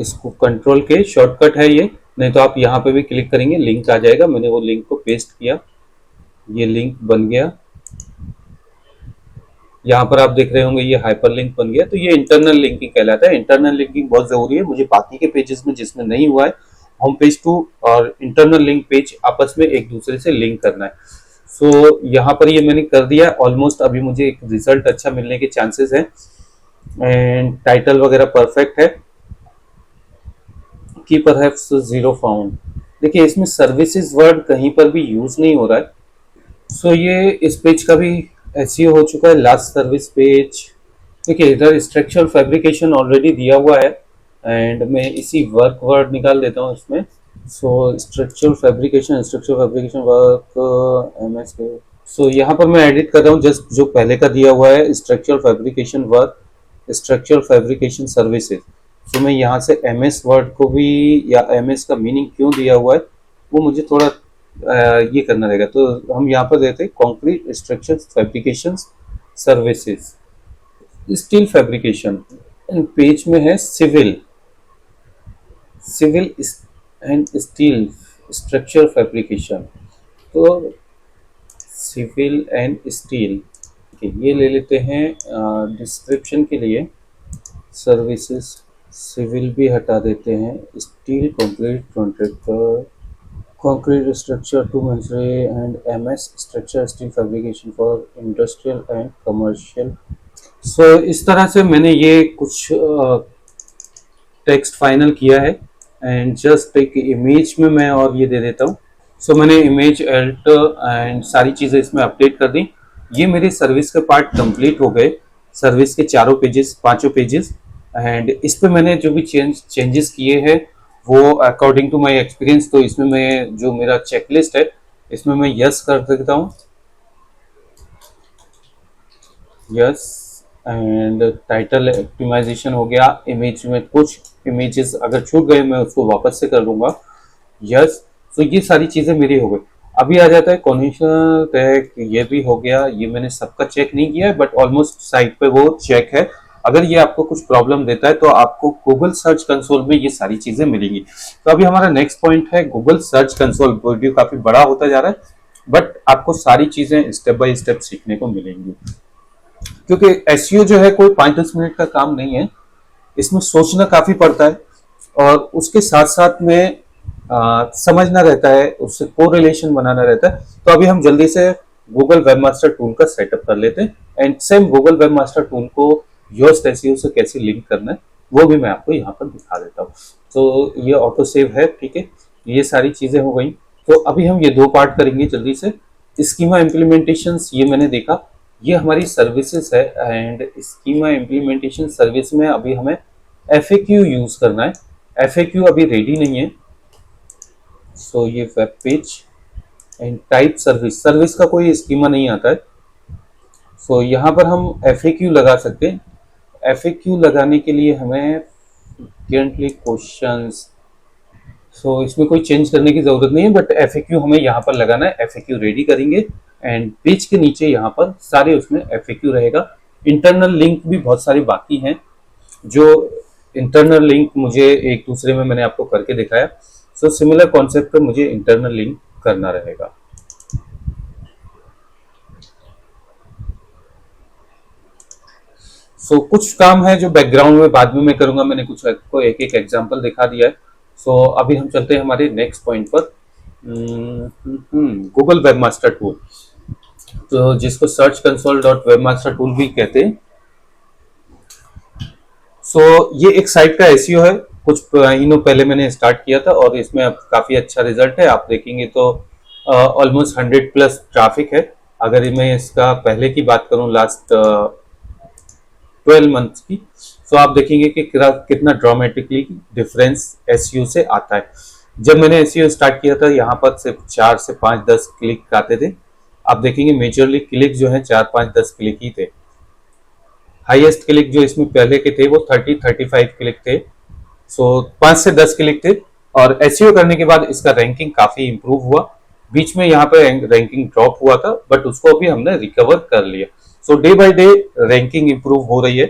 इसको कंट्रोल के शॉर्टकट है ये, नहीं तो आप यहाँ पे भी क्लिक करेंगे लिंक आ जाएगा। मैंने वो लिंक को पेस्ट किया, ये लिंक बन गया। यहाँ पर आप देख रहे होंगे ये हाइपर लिंक बन गया। तो ये इंटरनल लिंकिंग कहलाता है। इंटरनल लिंकिंग बहुत जरूरी है। मुझे बाकी के पेजेस में जिसमें नहीं हुआ है, होम पेज टू और इंटरनल लिंक पेज आपस में एक दूसरे से लिंक करना है। यहाँ पर ये मैंने कर दिया ऑलमोस्ट। अभी मुझे एक रिजल्ट अच्छा मिलने के चांसेस है एंड टाइटल वगैरह परफेक्ट है। की परहैप्स जीरो फाउंड, देखिए इसमें सर्विसेज वर्ड कहीं पर भी यूज नहीं हो रहा है। ये इस पेज का भी एसईओ हो चुका है। लास्ट सर्विस पेज, देखिए इधर स्ट्रक्चरल फैब्रिकेशन ऑलरेडी दिया हुआ है एंड मैं इसी वर्क वर्ड निकाल देता हूँ इसमें। स्ट्रक्चरल फैब्रिकेशन वर्क एमएस के। यहाँ पर मैं एडिट कर रहा हूँ जस्ट जो पहले का दिया हुआ है, structural fabrication work, structural fabrication services. मैं यहाँ से एमएस वर्ड को भी, या एमएस का मीनिंग क्यों दिया हुआ है वो मुझे थोड़ा ये करना रहेगा। तो हम यहाँ पर देते हैं concrete structure fabrication services, steel fabrication. Page में है civil and steel structure fabrication. Sector civil and steel, ये ले लेते हैं डिस्क्रिप्शन के लिए। सर्विसेज सिविल भी हटा देते हैं, steel concrete contractor, concrete structure to masonry and MS structure steel fabrication for industrial and commercial. So इस तरह से मैंने ये कुछ टेक्स्ट फाइनल किया है एंड जस्ट एक इमेज में मैं और ये दे देता हूँ। सो मैंने इमेज एल्ट एंड सारी चीज़ें इसमें अपडेट कर दी। ये मेरी सर्विस के पार्ट कंप्लीट हो गए, सर्विस के चारों पेजेस, पांचों पेजेस। एंड इस पे मैंने जो भी चेंजेस किए हैं वो अकॉर्डिंग टू माय एक्सपीरियंस, तो इसमें मैं जो मेरा चेकलिस्ट है इसमें मैं यस कर देता हूँ, यस। एंड टाइटल ऑप्टिमाइजेशन हो गया, इमेज में कुछ इमेजेस अगर छूट गए मैं उसको वापस से कर दूंगा, यस। तो ये सारी चीजें मेरी हो गई। अभी आ जाता है कॉन्वेंशनल टैग, ये भी हो गया, ये मैंने सबका चेक नहीं किया है बट ऑलमोस्ट साइट पे वो चेक है। अगर ये आपको कुछ प्रॉब्लम देता है तो आपको गूगल सर्च कंसोल में ये सारी चीजें मिलेंगी। तो अभी हमारा नेक्स्ट पॉइंट है गूगल सर्च कंसोल। वीडियो काफी बड़ा होता जा रहा है बट आपको सारी चीजें स्टेप बाय स्टेप सीखने को मिलेंगी, क्योंकि एसईओ जो है कोई 5-10 मिनट का काम नहीं है, इसमें सोचना काफी पड़ता है और उसके साथ साथ में समझना रहता है, उससे कोरिलेशन बनाना रहता है। तो अभी हम जल्दी से गूगल वेबमास्टर टूल का सेटअप कर लेते हैं and same Google webmaster tool को योस्ट एसईओ से कैसे लिंक करना है वो भी मैं आपको यहाँ पर दिखा देता हूँ। तो ये ऑटो सेव है, ठीक है, ये सारी चीजें हो गई। तो अभी हम ये दो पार्ट करेंगे जल्दी से। स्कीमा इम्प्लीमेंटेशंस ये मैंने देखा, ये हमारी सर्विसेज है एंड स्कीमा इम्प्लीमेंटेशन सर्विस में अभी हमें एफएक्यू यूज करना है। एफएक्यू अभी रेडी नहीं है। सो ये web page and type service, service का कोई स्कीमा नहीं आता है। सो यहाँ पर हम एफएक्यू लगा सकते हैं। एफएक्यू लगाने के लिए हमें फ्रीक्वेंटली क्वेश्चंस, सो इसमें कोई चेंज करने की जरूरत नहीं है बट एफएक्यू हमें यहाँ पर लगाना है। एफएक्यू रेडी करेंगे एंड पेज के नीचे यहाँ पर सारे उसमें एफएक्यू रहेगा। इंटरनल लिंक भी बहुत सारी बाकी हैं, जो इंटरनल लिंक मुझे एक दूसरे में मैंने आपको करके दिखाया। सो सिमिलर कॉन्सेप्ट पे मुझे इंटरनल लिंक करना रहेगा। सो कुछ काम है जो बैकग्राउंड में बाद में मैं करूंगा, मैंने कुछ आपको एक एक एग्जांपल दिखा दिया है। सो अभी हम चलते हैं हमारे नेक्स्ट पॉइंट पर, गूगल वेबमास्टर टूल, तो जिसको search console dot webmaster tool भी कहते हैं। सो ये एक साइट का एसईओ है, कुछ महीनों पहले मैंने स्टार्ट किया था और इसमें अब काफी अच्छा रिजल्ट है। आप देखेंगे तो ऑलमोस्ट 100+ ट्रैफिक है। अगर मैं इसका पहले की बात करूं लास्ट 12 मंथ्स की, तो आप देखेंगे कि कितना ड्रामेटिकली डिफरेंस एसईओ से आता है। जब मैंने एसईओ स्टार्ट किया था यहाँ पर सिर्फ 4 से 5-10 क्लिक आते थे। आप देखेंगे मेजरली क्लिक जो है 4-5-10 क्लिक ही थे। हाईएस्ट क्लिक जो इसमें पहले के थे वो 30-35 क्लिक थे। सो 5 से 10 क्लिक थे और एसईओ करने के बाद इसका रैंकिंग काफी इंप्रूव हुआ। बीच में यहाँ पे रैंकिंग ड्रॉप हुआ था बट उसको अभी हमने रिकवर कर लिया। So day by day ranking improve हो रही है।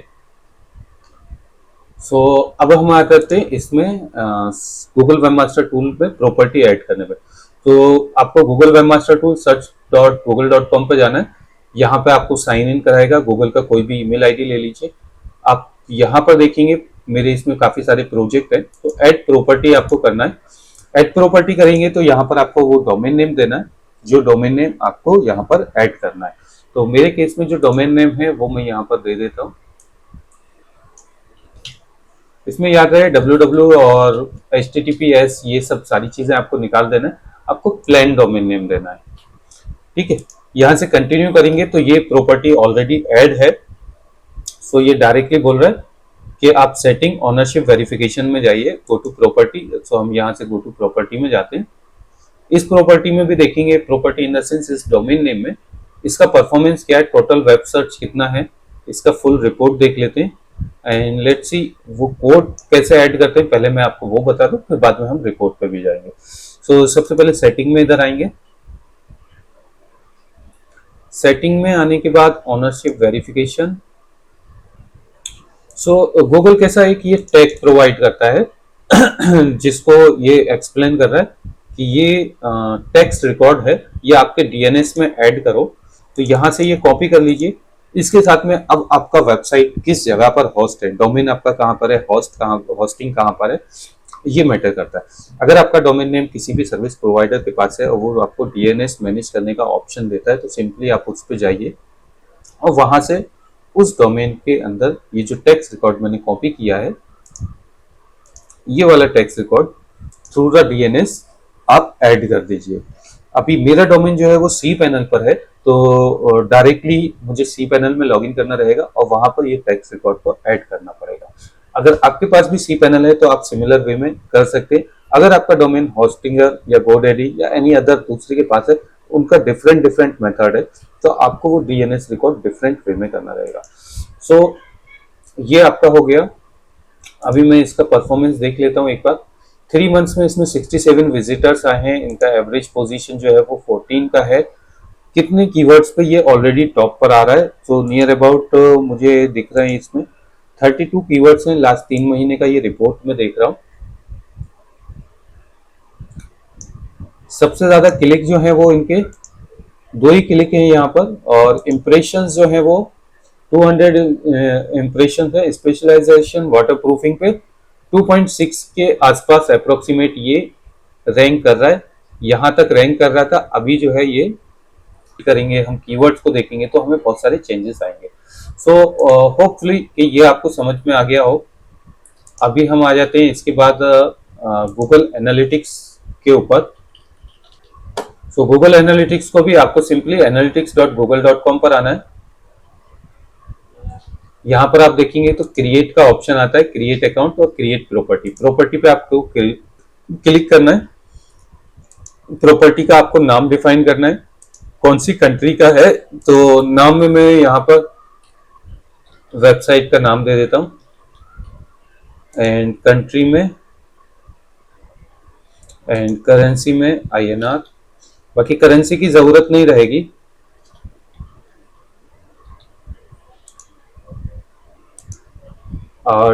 सो अब हम आ करते हैं इसमें गूगल वेबमास्टर टूल पे प्रॉपर्टी ऐड करने पे। तो आपको गूगल वेबमास्टर टूल search.google.com पे जाना है। यहाँ पे आपको साइन इन कराएगा, गूगल का कोई भी ईमेल आईडी ले लीजिए। आप यहाँ पर देखेंगे मेरे इसमें काफी सारे प्रोजेक्ट हैं, तो ऐड प्रॉपर्टी आपको करना है। ऐड प्रॉपर्टी करेंगे तो यहाँ पर आपको वो डोमेन नेम देना है, जो डोमेन नेम आपको यहाँ पर ऐड करना है। तो मेरे केस में जो डोमेन नेम है वो मैं यहाँ पर दे देता हूँ। इसमें याद रहे www और https ये सब सारी चीजें आपको निकाल देना है, आपको प्लेन डोमेन नेम देना है, ठीक है। यहाँ से कंटिन्यू करेंगे तो ये प्रॉपर्टी ऑलरेडी ऐड है। सो ये डायरेक्टली बोल रहा है कि आप सेटिंग ओनरशिप वेरिफिकेशन में जाइए, गो टू प्रॉपर्टी। सो हम यहाँ से गो टू प्रॉपर्टी में जाते हैं। इस प्रॉपर्टी में भी देखेंगे प्रॉपर्टी इन द सेंस इस डोमेन नेम में इसका परफॉर्मेंस क्या है, टोटल वेब सर्च कितना है, इसका फुल रिपोर्ट देख लेते हैं एंड लेट्स सी वो कोड कैसे ऐड करते हैं। पहले मैं आपको वो बता दूं, फिर बाद में हम रिपोर्ट पे भी जाएंगे। सो सबसे पहले सेटिंग में इधर आएंगे। सेटिंग में आने के बाद ओनरशिप वेरिफिकेशन। सो गूगल कैसा है कि ये टैग प्रोवाइड करता है जिसको ये एक्सप्लेन कर रहा है कि ये टेक्स्ट रिकॉर्ड है ये आपके डीएनएस में ऐड करो। तो यहाँ से ये कॉपी कर लीजिए। इसके साथ में अब आपका वेबसाइट किस जगह पर होस्ट है, डोमेन आपका कहाँ पर है, होस्टिंग कहाँ पर है, ये मैटर करता है। अगर आपका डोमेन नेम किसी भी सर्विस प्रोवाइडर के पास है और वो आपको डीएनएस मैनेज करने का ऑप्शन देता है, तो सिंपली आप उस पर जाइए और वहां से उस डोमेन के अंदर ये जो टेक्स्ट रिकॉर्ड मैंने कॉपी किया है, ये वाला text record through the DNS आप ऐड कर दीजिए। अभी मेरा डोमेन जो है वो सी पैनल पर है, तो डायरेक्टली मुझे सी पैनल में लॉगिन करना रहेगा और वहां पर ये टेक्स्ट रिकॉर्ड को ऐड करना पड़ेगा। अगर आपके पास भी सी पैनल है तो आप सिमिलर वे में कर सकते हैं। अगर आपका डोमेन होस्टिंगर या गोडैडी या एनी अदर दूसरे के पास है, उनका डिफरेंट डिफरेंट मेथड है, तो आपको वो डीएनएस रिकॉर्ड डिफरेंट वे में करना रहेगा। सो ये आपका हो गया। अभी मैं इसका परफॉर्मेंस देख लेता हूँ एक बार। 3 मंथ्स में इसमें 67 विजिटर्स आए हैं। इनका एवरेज पोजीशन जो है वो 14 का है। कितने कीवर्ड्स पे ये ऑलरेडी टॉप पर आ रहा है, तो नियर अबाउट मुझे दिख रहे हैं इसमें 32 कीवर्ड्स हैं लास्ट 3 महीने का, ये रिपोर्ट में देख रहा हूँ। सबसे ज्यादा क्लिक जो है वो इनके 2 ही क्लिक हैं यहाँ पर, और इम्प्रेशंस जो है वो 200 इम्प्रेशन है। स्पेशलाइजेशन वाटर प्रूफिंग पे 2.6 के आसपास अप्रोक्सीमेट ये रैंक कर रहा है। यहाँ तक रैंक कर रहा था, अभी जो है ये करेंगे, हम कीवर्ड्स को देखेंगे तो हमें बहुत सारे चेंजेस आएंगे। सो होपफुली कि ये आपको समझ में आ गया हो। अभी हम आ जाते हैं इसके बाद गूगल एनालिटिक्स के ऊपर। सो गूगल एनालिटिक्स को भी आपको सिंपली analytics.google.com पर आना है। यहाँ पर आप देखेंगे तो क्रिएट का ऑप्शन आता है, क्रिएट अकाउंट और क्रिएट प्रॉपर्टी। प्रॉपर्टी पे आपको क्लिक करना है। प्रॉपर्टी का आपको नाम डिफाइन करना है, कौन सी कंट्री का है। तो नाम में मैं यहाँ पर वेबसाइट का नाम दे देता हूँ, एंड कंट्री में एंड करेंसी में INR। बाकी करेंसी की जरूरत नहीं रहेगी।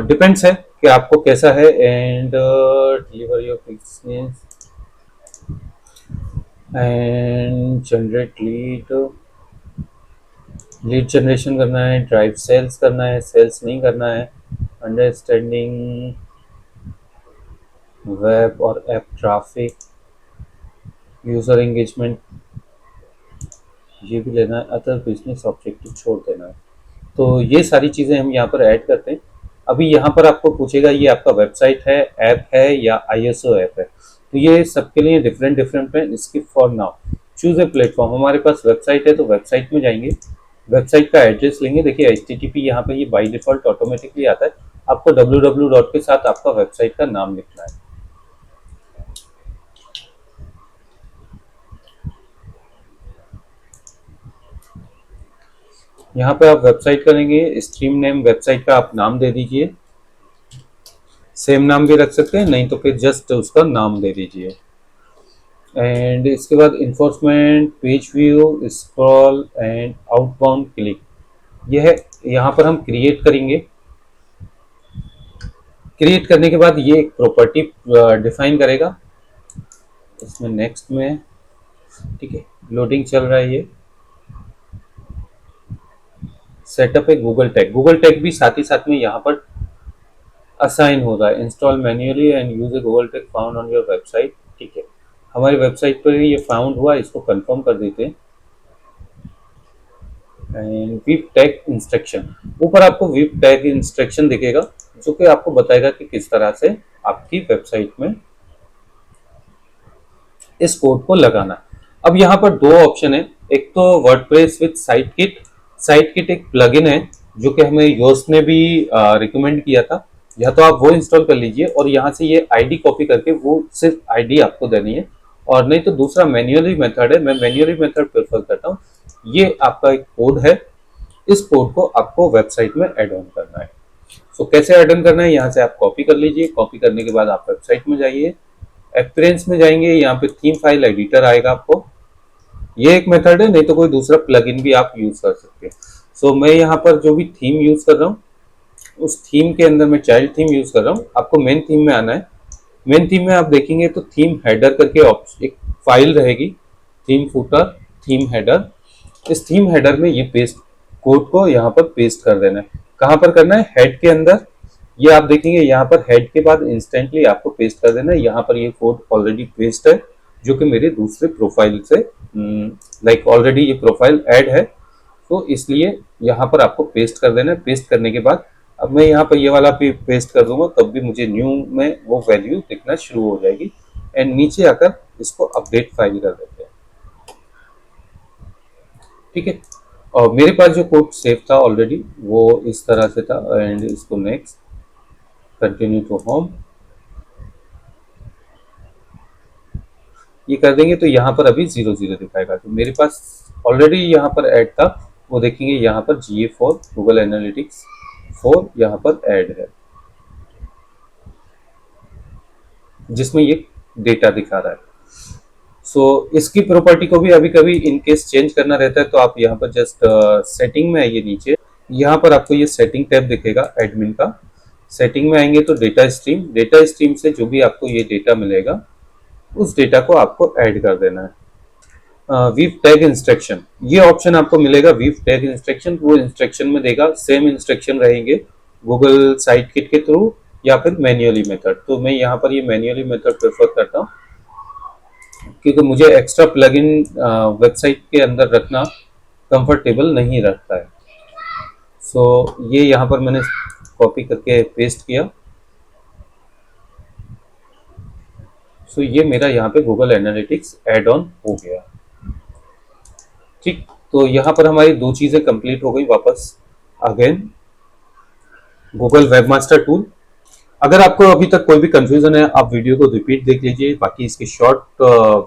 डिपेंड्स है कि आपको कैसा है। And deliver your business and generate lead generation करना है, ड्राइव सेल्स करना है, सेल्स नहीं करना है, अंडरस्टैंडिंग वेब और ऐप ट्रैफिक, यूजर एंगेजमेंट ये भी लेना है, अदर बिजनेस ऑब्जेक्टिव छोड़ देना है। तो ये सारी चीज़ें हम यहाँ पर ऐड करते हैं। अभी यहाँ पर आपको पूछेगा ये आपका वेबसाइट है, ऐप है या ISO ऐप है, तो ये सबके लिए डिफरेंट डिफरेंट है। Skip for now, choose a platform. हमारे पास वेबसाइट है तो वेबसाइट में जाएंगे, वेबसाइट का एड्रेस लेंगे। देखिए HTTP यहाँ पे ये बाई डिफॉल्ट ऑटोमेटिकली आता है। आपको www के साथ आपका वेबसाइट का नाम लिखना है। यहाँ पे आप वेबसाइट करेंगे, स्ट्रीम नेम वेबसाइट का आप नाम दे दीजिए। सेम नाम भी रख सकते हैं, नहीं तो फिर जस्ट उसका नाम दे दीजिए। एंड इसके बाद enforcement, page view, scroll and outbound click, यह है। यहाँ पर हम क्रिएट करेंगे। क्रिएट करने के बाद ये एक प्रॉपर्टी डिफाइन करेगा। इसमें नेक्स्ट में, ठीक है, लोडिंग चल रहा है। ये सेटअप है गूगल टैग। गूगल टैग भी साथ ही साथ में यहाँ पर असाइन हो रहा है। Install manually and use A Google tag found on your website, ठीक है। हमारी वेबसाइट पर ये फाउंड हुआ, इसको कंफर्म कर देते हैं। एंड विप टैग इंस्ट्रक्शन, ऊपर आपको विप टैग इंस्ट्रक्शन दिखेगा जो कि आपको बताएगा कि किस तरह से आपकी वेबसाइट में इस कोड को लगाना। अब यहाँ पर 2 ऑप्शन है। एक तो वर्डप्रेस विद साइटकिट। साइटकिट एक प्लगइन है जो कि हमें योस्ट ने भी रिकमेंड किया था। या तो आप वो इंस्टॉल कर लीजिए और यहाँ से ये आईडी कॉपी करके वो सिर्फ आईडी आपको देनी है, और नहीं तो दूसरा मैन्युअली मेथड है। मैं मैन्युअली मेथड प्रेफर करता हूँ। ये आपका एक कोड है, इस कोड को आपको वेबसाइट में ऐड ऑन करना है। सो कैसे ऐड ऑन करना है, यहाँ से आप कॉपी कर लीजिए। कॉपी करने के बाद आप वेबसाइट में जाइए, एक्सपीरियंस में जाएंगे, यहाँ पे थीम फाइल एडिटर आएगा आपको। ये एक मेथड है, नहीं तो कोई दूसरा प्लगइन भी आप यूज कर सकते हैं। सो मैं यहाँ पर जो भी थीम यूज कर रहा हूँ, उस थीम के अंदर मैं चाइल्ड थीम यूज कर रहा हूँ। आपको मेन थीम में आना है। मेन थीम में आप देखेंगे तो थीम हेडर करके एक फाइल रहेगी। Theme footer, theme header. इस थीम हेडर में ये पेस्ट कोड को यहाँ पर पेस्ट कर देना है। कहाँ पर करना है? हेड के अंदर। ये आप देखेंगे यहाँ पर हेड के बाद इंस्टेंटली आपको पेस्ट कर देना है। यहाँ पर ये कोड ऑलरेडी पेस्ट है, जो कि मेरे दूसरे प्रोफाइल से लाइक ऑलरेडी ये प्रोफाइल ऐड है, तो इसलिए यहाँ पर आपको पेस्ट कर देना है। पेस्ट करने के बाद अब मैं यहाँ पर ये वाला भी पेस्ट कर दूंगा, तब भी मुझे न्यू में वो वैल्यू दिखना शुरू हो जाएगी। एंड नीचे आकर इसको अपडेट फाइल कर देते हैं। ठीक है, और मेरे पास जो कोड सेव था ऑलरेडी वो इस तरह से था। एंड इसको नेक्स्ट, कंटिन्यू टू होम, ये कर देंगे तो यहाँ पर अभी 00 दिखाएगा। तो मेरे पास ऑलरेडी यहाँ पर ऐड था, वो देखेंगे यहाँ पर GA4 गूगल एनालिटिक्स 4 यहाँ पर ऐड है, जिसमें ये डेटा दिखा रहा है। सो इसकी प्रॉपर्टी को भी अभी कभी इन केस चेंज करना रहता है, तो आप यहाँ पर जस्ट सेटिंग में आइए नीचे। यहाँ पर आपको ये सेटिंग टैब दिखेगा एडमिन का। सेटिंग में आएंगे तो डेटा स्ट्रीम से जो भी आपको ये डेटा मिलेगा उस डेटा को आपको ऐड कर देना है। वीव टैग इंस्ट्रक्शन, ये ऑप्शन आपको मिलेगा। वीव टैग इंस्ट्रक्शन वो इंस्ट्रक्शन में देगा, सेम इंस्ट्रक्शन रहेंगे गूगल साइट किट के थ्रू या फिर मैन्युअली मेथड। तो मैं यहाँ पर ये मैन्युअली मेथड प्रेफर करता हूँ, क्योंकि मुझे एक्स्ट्रा प्लगइन वेबसाइट के अंदर रखना कंफर्टेबल नहीं रहता है। सो ये यहाँ पर मैंने कॉपी करके पेस्ट किया। सो ये मेरा यहाँ पे गूगल एनालिटिक्स एड ऑन हो गया। ठीक, तो यहाँ पर हमारी दो चीजें कंप्लीट हो गई। वापस अगेन गूगल वेबमास्टर टूल। अगर आपको अभी तक कोई भी कंफ्यूजन है, आप वीडियो को रिपीट देख लीजिए। बाकी इसके शॉर्ट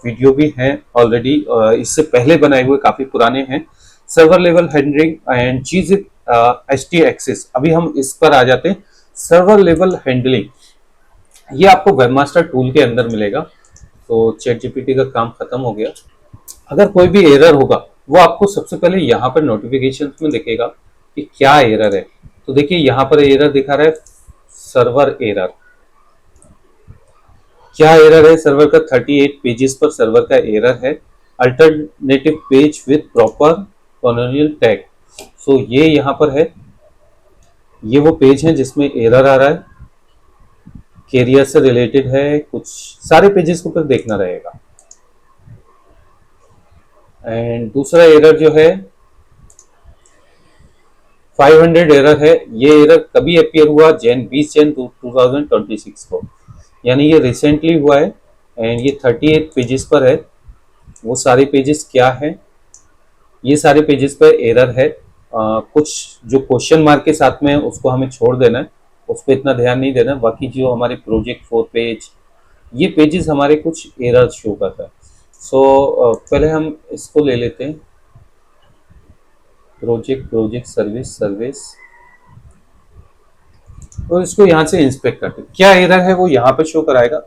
वीडियो भी हैं ऑलरेडी, इससे पहले बनाए हुए काफी पुराने हैं। सर्वर लेवल हैंडलिंग एंड चीज HT एक्सेस। अभी हम इस पर आ जाते हैं। सर्वर लेवल हैंडलिंग ये आपको वेबमास्टर टूल के अंदर मिलेगा। तो ChatGPT का काम खत्म हो गया। अगर कोई भी एरर होगा वो आपको सबसे पहले यहाँ पर नोटिफिकेशन में दिखेगा कि क्या एरर है। तो देखिए यहाँ पर एरर दिखा रहा है, सर्वर एरर। क्या एरर है? सर्वर का 38 पेजेस पर सर्वर का एरर है। Alternative page with proper canonical tag. So ये यहाँ पर है, ये वो पेज है जिसमें एरर आ रहा है, कैरियर से रिलेटेड है। कुछ सारे पेजेस को फिर देखना रहेगा। एंड दूसरा एरर जो है 500 एरर है। ये एरर कभी अपीयर हुआ? 20 जन 2026 को, यानी ये रिसेंटली हुआ है। एंड ये 38 पेजेस पर है। वो सारे पेजेस क्या है? ये सारे पेजेस पर एरर है। कुछ जो क्वेश्चन मार्क के साथ में उसको हमें छोड़ देना है, उस पर इतना ध्यान नहीं देना। बाकी जो हमारे प्रोजेक्ट 4 पेज, ये पेजेस हमारे कुछ एरर शो करता है। सो पहले हम इसको ले लेते हैं, प्रोजेक्ट सर्विस, और इसको यहाँ से इंस्पेक्ट करते हैं। क्या एरर है वो यहाँ पे शो कराएगा।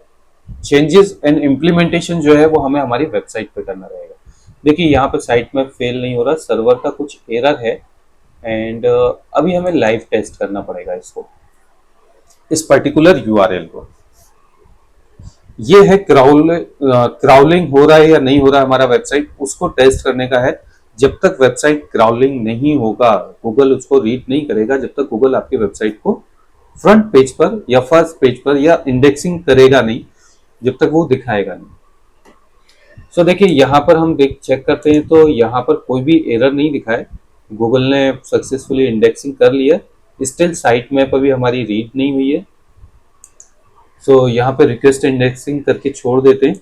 चेंजेस एंड इम्प्लीमेंटेशन जो है वो हमें हमारी वेबसाइट पे करना रहेगा। देखिए यहाँ पे साइट में फेल नहीं हो रहा, सर्वर का कुछ एरर है। एंड अभी हमें लाइव टेस्ट करना पड़ेगा इसको, इस पर्टिकुलर URL को। ये है क्राउलिंग हो रहा है या नहीं हो रहा है हमारा वेबसाइट, उसको टेस्ट करने का है। जब तक वेबसाइट क्राउलिंग नहीं होगा, गूगल उसको रीड नहीं करेगा। जब तक गूगल आपकी वेबसाइट को फ्रंट पेज पर या फर्स्ट पेज पर या इंडेक्सिंग करेगा नहीं, जब तक वो दिखाएगा नहीं। सो देखिए यहाँ पर हम चेक करते हैं तो यहाँ पर कोई भी एरर नहीं दिखाए। गूगल ने सक्सेसफुली इंडेक्सिंग कर लिया। स्टिल साइट मैप अभी हमारी रीड नहीं हुई है। सो यहाँ पे रिक्वेस्ट इंडेक्सिंग करके छोड़ देते हैं।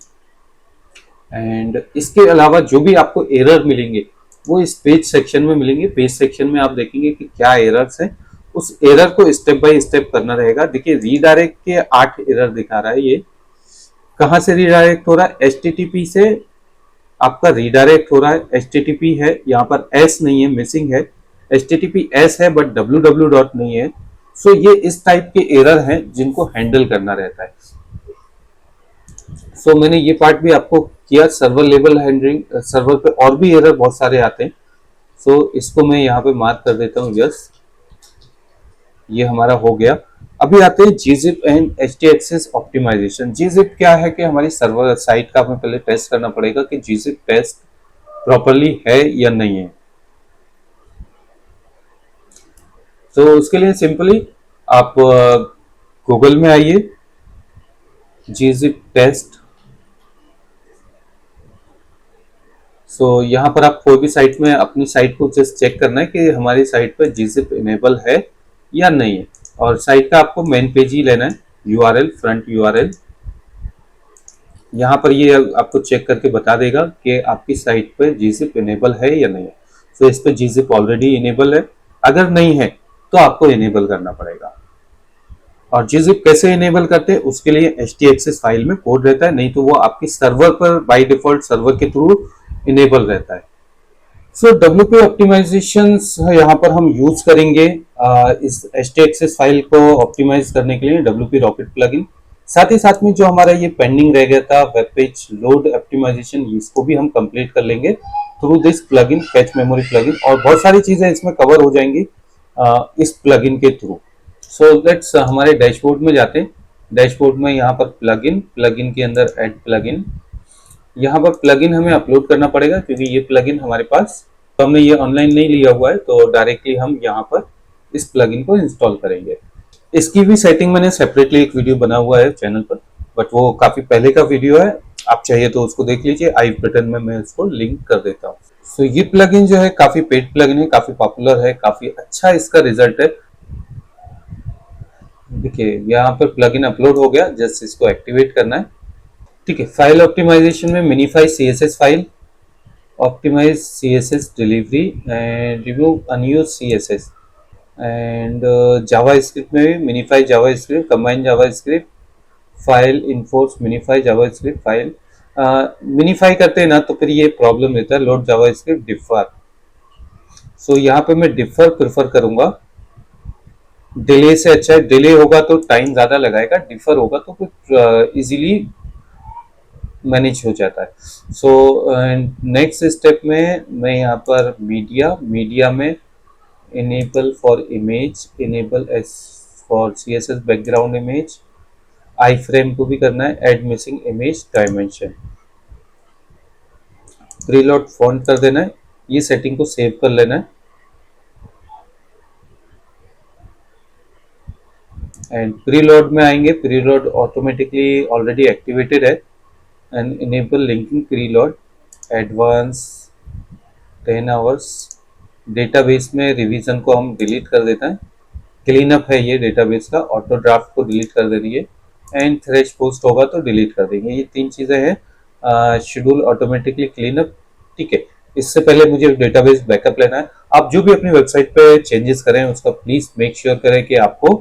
एंड इसके अलावा जो भी आपको एरर मिलेंगे वो इस पेज सेक्शन में मिलेंगे। पेज सेक्शन में आप देखेंगे कि क्या एरर्स हैं, उस एरर को स्टेप बाय स्टेप करना रहेगा। देखिए रीडायरेक्ट के 8 एरर दिखा रहा है। ये कहाँ से रीडायरेक्ट हो रहा है? HTTP से आपका रीडायरेक्ट हो रहा है। HTTP है, यहाँ पर S नहीं है, मिसिंग है। HTTPS है बट www नहीं है। सो ये इस टाइप के एरर हैं जिनको हैंडल करना रहता है। सो मैंने ये पार्ट भी आपको किया। सर्वर लेवल हैंडलिंग, सर्वर पे और भी एरर बहुत सारे आते हैं। सो इसको मैं यहाँ पे मार्क कर देता हूँ, यस, ये हमारा हो गया। अभी आते हैं gzip and htaccess optimization. gzip क्या है कि हमारी सर्वर साइट का हमें पहले टेस्ट करना पड़ेगा कि gzip टेस्ट प्रॉपरली है या नहीं है। तो उसके लिए सिंपली आप गूगल में आइए, gzip टेस्ट। सो यहाँ पर आप कोई भी साइट में अपनी साइट को जस्ट चेक करना है कि हमारी साइट पर gzip इनेबल है या नहीं है, और साइट का आपको मेन पेज ही लेना है, यूआरएल, फ्रंट यूआरएल। यहाँ पर ये आपको चेक करके बता देगा कि आपकी साइट पे gzip इनेबल है या नहीं है। तो इस पे gzip ऑलरेडी इनेबल है, अगर नहीं है तो आपको इनेबल करना पड़ेगा। और gzip कैसे इनेबल करते हैं उसके लिए htaccess फाइल में कोड रहता है, नहीं तो वो आपकी सर्वर पर बाय डिफॉल्ट सर्वर के थ्रू इनेबल रहता है। सो WP ऑप्टिमाइजेशन यहाँ पर हम यूज करेंगे इस htaccess फाइल को ऑप्टिमाइज करने के लिए WP रॉकेट प्लगइन। साथ ही साथ में जो हमारा ये पेंडिंग रह गया था वेब पेज लोड ऑप्टिमाइजेशन, इसको भी हम कंप्लीट कर लेंगे through this plugin, cache memory plugin, और बहुत सारी चीजें इसमें कवर हो जाएंगी इस प्लगइन के थ्रू। सो लेट्स हमारे डैशबोर्ड में जाते हैं। डैशबोर्ड में यहाँ पर प्लगइन, प्लगइन के अंदर ऐड प्लगइन, यहाँ पर प्लगइन हमें अपलोड करना पड़ेगा क्योंकि ये प्लगइन हमारे पास, तो हमने ये ऑनलाइन नहीं लिया हुआ है, तो डायरेक्टली हम यहाँ पर इस प्लगइन को इंस्टॉल करेंगे। इसकी भी सेटिंग मैंने सेपरेटली एक वीडियो बना हुआ है चैनल पर, बट वो काफी पहले का वीडियो है, आप चाहिए तो उसको देख लीजिए, आई बटन में मैं उसको लिंक कर देता हूँ। सो ये प्लगइन जो है काफी पेड प्लगइन है, काफी पॉपुलर है, काफी अच्छा इसका रिजल्ट है। देखिए यहाँ पर प्लगइन अपलोड हो गया, जस्ट इसको एक्टिवेट करना है। ठीक है, फाइल ऑप्टिमाइजेशन में minify CSS file, optimize CSS delivery and remove unused CSS, and JavaScript में भी minify JavaScript, combine JavaScript file, enforce minify JavaScript file. Minify करते हैं ना तो फिर ये प्रॉब्लम रहता है, लोड जावास्क्रिप्ट डिफर। सो यहाँ पे मैं डिफर प्रेफर करूंगा, डिले से अच्छा है, डिले होगा तो टाइम ज्यादा लगाएगा, डिफर होगा तो कुछ इजीली मैनेज हो जाता है। सो नेक्स्ट स्टेप में मैं यहाँ पर मीडिया में enable for image, enable as for CSS background image, iframe को भी करना है, add missing image dimension, preload font कर देना है, ये सेटिंग को सेव कर लेना है। एंड प्रीलोड में आएंगे, प्रीलोड ऑटोमेटिकली ऑलरेडी एक्टिवेटेड है, and enable linking preload advance 10 hours. Database में रिवीजन को हम डिलीट कर देते हैं, क्लीन अप है ये डेटाबेस का, ऑटो ड्राफ्ट को डिलीट कर दे रही है, एंड थ्रेश पोस्ट होगा तो डिलीट कर देंगे। ये 3 चीजें हैं। शेड्यूल ऑटोमेटिकली क्लीन अप, ठीक है। इससे पहले मुझे डेटाबेस बैकअप लेना है। आप जो भी अपनी वेबसाइट पे चेंजेस करें उसका प्लीज मेक श्योर करें कि आपको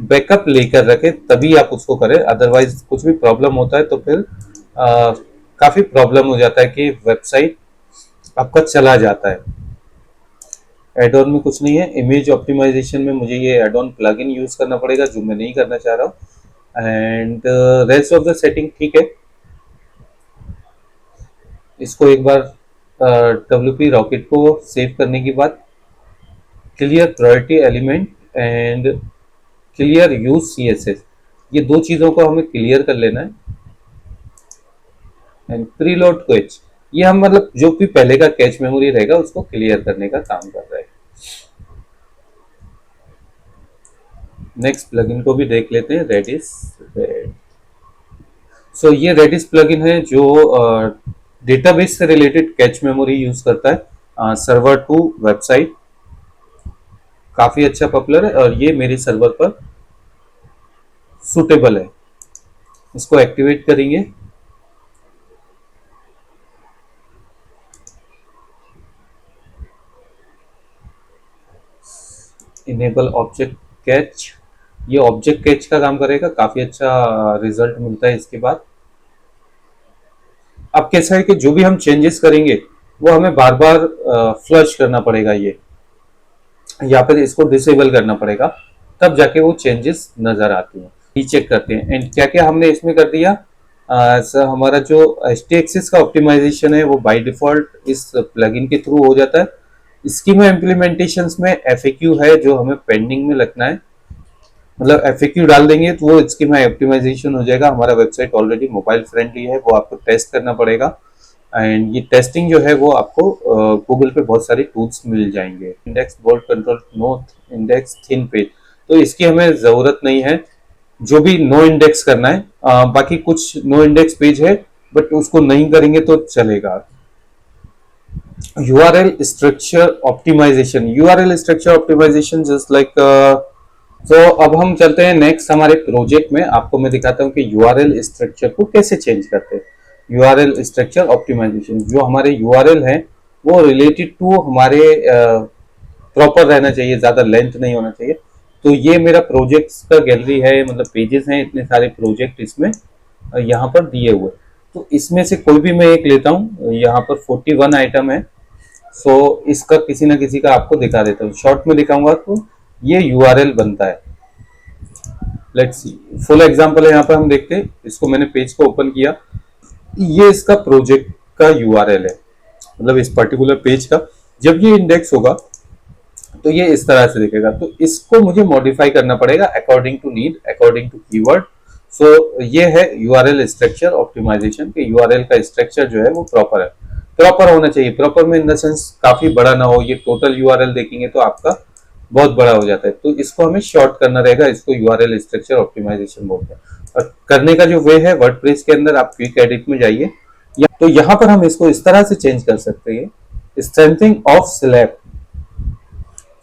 बैकअप लेकर रखें, तभी आप उसको करें, अदरवाइज कुछ भी प्रॉब्लम होता है तो फिर काफी प्रॉब्लम हो जाता है कि वेबसाइट आपका चला जाता है। एड ऑन में कुछ नहीं है। इमेज ऑप्टिमाइजेशन में मुझे ये एड ऑन प्लगइन यूज करना पड़ेगा जो मैं नहीं करना चाह रहा हूँ, and rest of the setting ठीक है। इसको एक बार WP रॉकेट को सेव करने के बाद clear priority element and clear use CSS, ये 2 चीजों को हमें क्लियर कर लेना है। एंड प्रीलोड कैच, ये हम मतलब जो भी पहले का कैच मेमोरी रहेगा उसको क्लियर करने का काम कर रहे हैं। नेक्स्ट प्लगइन को भी देख लेते हैं, रेडिस। सो ये रेडिस प्लगइन है जो डेटाबेस से रिलेटेड कैच मेमोरी यूज करता है, सर्वर टू वेबसाइट, काफी अच्छा पॉपुलर है और ये मेरे सर्वर पर सुटेबल है। इसको एक्टिवेट करेंगे, इनेबल ऑब्जेक्ट कैच, ये ऑब्जेक्ट कैच का काम करेगा, काफी अच्छा रिजल्ट मिलता है इसके बाद। अब कैसा है कि जो भी हम चेंजेस करेंगे वो हमें बार बार फ्लश करना पड़ेगा, ये या फिर इसको डिसेबल करना पड़ेगा, तब जाके वो चेंजेस नजर आती हैं। रीचेक करते हैं एंड क्या क्या हमने इसमें कर दिया। हमारा जो htaccess का ऑप्टिमाइजेशन है वो बाय डिफॉल्ट इस प्लगइन के थ्रू हो जाता है। स्कीमा इम्प्लीमेंटेशंस में FAQ है जो हमें पेंडिंग में रखना है, मतलब FAQ डाल देंगे तो वो स्कीमा ऑप्टिमाइजेशन हो जाएगा। हमारा वेबसाइट ऑलरेडी मोबाइल फ्रेंडली है, वो आपको टेस्ट करना पड़ेगा। एंड ये टेस्टिंग जो है वो आपको गूगल पे बहुत सारे टूल्स मिल जाएंगे। Index bloat control no index thin page, तो इसकी हमें जरूरत नहीं है। जो भी नो इंडेक्स करना है, बाकी कुछ नो इंडेक्स पेज है बट उसको नहीं करेंगे तो चलेगा। URL structure optimization, URL structure optimization just like तो अब हम चलते हैं नेक्स्ट हमारे प्रोजेक्ट में। आपको मैं दिखाता हूँ कि यूआरएल स्ट्रक्चर को कैसे चेंज करते हैं। यूआरएल स्ट्रक्चर ऑप्टिमाइजेशन, जो हमारे यूआरएल हैं वो रिलेटेड टू हमारे प्रॉपर रहना चाहिए, ज्यादा लेंथ नहीं होना चाहिए। तो ये मेरा प्रोजेक्ट्स का गैलरी है, मतलब पेजेस हैं, इतने सारे प्रोजेक्ट इसमें यहाँ पर दिए हुए। तो इसमें से कोई भी मैं एक लेता हूँ। यहाँ पर 41 आइटम है। सो इसका किसी ना किसी का आपको दिखा देता हूँ, शॉर्ट में दिखाऊंगा। तो ये यूआरएल बनता है। लेट्स सी, फुल एग्जांपल है यहाँ पर हम देखते हैं। इसको मैंने पेज को ओपन किया, ये इसका प्रोजेक्ट का यूआरएल है, मतलब इस पर्टिकुलर पेज का। जब ये इंडेक्स होगा तो ये इस तरह से दिखेगा। तो इसको मुझे मॉडिफाई करना पड़ेगा according to need, according to keyword. So ये है यूआरएल स्ट्रक्चर ऑप्टिमाइजेशन के यूआरएल का स्ट्रक्चर जो है वो प्रॉपर है, प्रॉपर होना चाहिए। प्रॉपर में इन द सेंस काफी बड़ा ना हो। ये टोटल यूआरएल देखेंगे तो आपका बहुत बड़ा हो जाता है, तो इसको हमें शॉर्ट करना रहेगा। इसको यूआरएल स्ट्रक्चर ऑप्टिमाइजेशन बोलते हैं। और करने का जो वे है, वर्डप्रेस के अंदर आप क्विक एडिट में जाइए, तो यहाँ पर हम इसको इस तरह से चेंज कर सकते हैं, स्ट्रेंथिंग ऑफ स्लैब।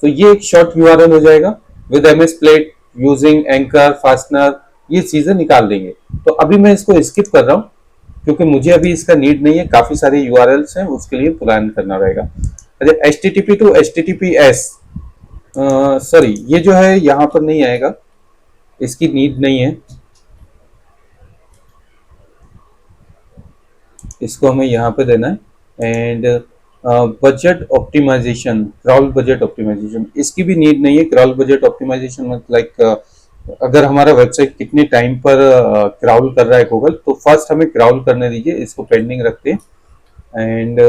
तो ये एक शॉर्ट यूआरएल हो जाएगा with MS plate using anchor fastener, ये चीजें निकाल देंगे। तो अभी मैं इसको स्किप कर रहा हूँ क्योंकि मुझे अभी इसका नीड नहीं है। काफी सारे यूआरएल्स हैं, उसके लिए प्लान करना रहेगा। अच्छा, HTTP टू HTTPS, सॉरी ये जो है यहाँ पर नहीं आएगा, इसकी नीड नहीं है। इसको हमें यहाँ पे देना है। And budget optimization, crawl budget optimization, इसकी भी नीड नहीं है। क्रॉल बजट ऑप्टिमाइजेशन मतलब अगर हमारा वेबसाइट कितने टाइम पर क्राउल कर रहा है गूगल, तो फर्स्ट हमें क्राउल करने दीजिए, इसको पेंडिंग रखते हैं। एंड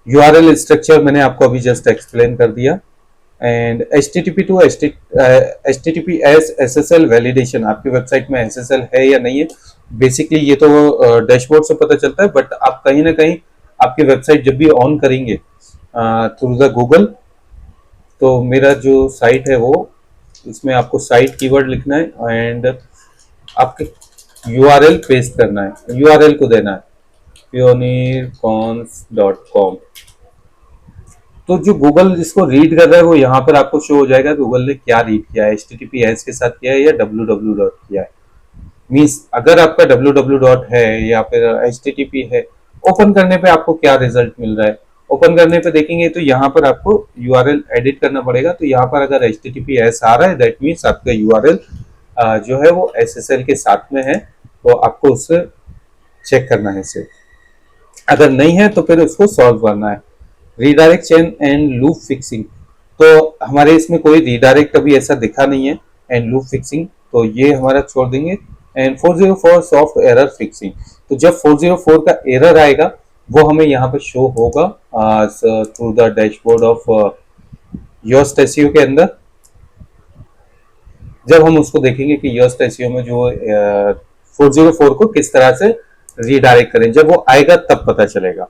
यूआरएल स्ट्रक्चर मैंने आपको अभी जस्ट एक्सप्लेन कर दिया। And HTTP to HTTPS SSL validation, आपकी वेबसाइट में SSL है या नहीं है। बेसिकली ये तो डैशबोर्ड से पता चलता है, बट आप कहीं ना कहीं आपकी वेबसाइट जब भी ऑन करेंगे थ्रू द गूगल, तो मेरा जो साइट है वो, इसमें आपको साइट कीवर्ड लिखना है एंड आपके URL पेस्ट करना है, URL को देना है pioneercons.com। तो जो गूगल इसको रीड कर रहा है वो यहाँ पर आपको शो हो जाएगा गूगल ने क्या रीड किया है, HTTPS के साथ किया है या www किया है। मीन्स अगर आपका www है या फिर HTTP है, ओपन करने पे आपको क्या रिजल्ट मिल रहा है। ओपन करने पे देखेंगे तो यहाँ पर आपको URL एडिट करना पड़ेगा। तो यहाँ पर अगर HTTPS आ रहा है, दैट मीन्स आपका URL जो है वो SSL के साथ में है, तो आपको उससे चेक करना है इसे। अगर नहीं है तो फिर उसको सॉल्व करना है। Redirect chain and loop fixing, तो हमारे इसमें कोई रीडायरेक्ट अभी ऐसा दिखा नहीं है। एंड लूप फिक्सिंग तो ये हमारा छोड़ देंगे। एंड 404 सॉफ्ट एरर फिक्सिंग, तो जब 404 का एरर आएगा वो हमें यहाँ पे शो होगा through the dashboard of Yoast SEO के अंदर। जब हम उसको देखेंगे कि योस्ट एसईओ में जो 404 को किस तरह से रीडायरेक्ट करें, जब वो आएगा तब पता चलेगा।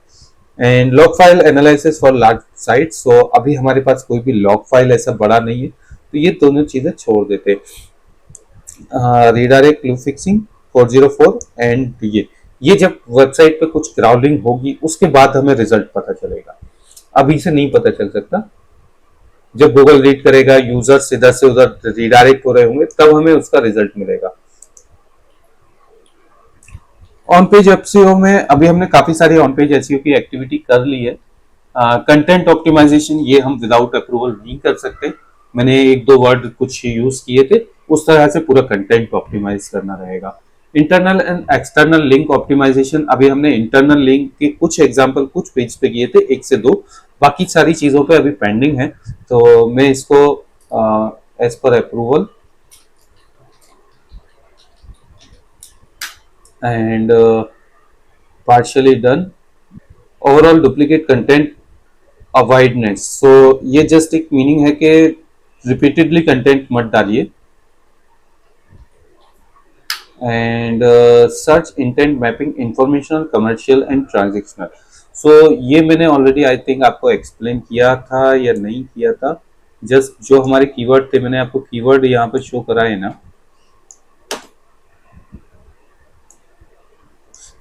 And log file analysis for large site, so अभी हमारे पास कोई भी लॉग फाइल ऐसा बड़ा नहीं है, तो ये दोनों चीजें छोड़ देते। रीडायरेक्ट लूप फिक्सिंग 404 एंड ये जब वेबसाइट पे कुछ क्राउलिंग होगी उसके बाद हमें रिजल्ट पता चलेगा, अभी से नहीं पता चल सकता। जब गूगल रीड करेगा, यूजर्स इधर से उधर रीडायरेक्ट हो रहे होंगे, तब हमें उसका रिजल्ट मिलेगा। ऑन पेज एसईओ में अभी हमने काफी सारी ऑन पेज एसईओ की एक्टिविटी कर ली है। कंटेंट ऑप्टिमाइजेशन ये हम विदाउट अप्रूवल नहीं कर सकते। मैंने एक दो वर्ड कुछ यूज किए थे, उस तरह से पूरा कंटेंट ऑप्टिमाइज करना रहेगा। Internal and external link optimization, अभी हमने इंटरनल लिंक के कुछ एग्जांपल कुछ पेज पे किए थे, 1 से 2, बाकी सारी चीजों पे अभी पेंडिंग है। तो मैं इसको एज पर approval and partially done. Overall duplicate content avoidance, so ये जस्ट एक मीनिंग है कि रिपीटेडली कंटेंट मत डालिए, and search intent mapping informational commercial and transactional. So ये मैंने ऑलरेडी आई थिंक आपको एक्सप्लेन किया था या नहीं किया था। जस्ट जो हमारे कीवर्ड थे, मैंने आपको कीवर्ड यहाँ पर शो कराए ना।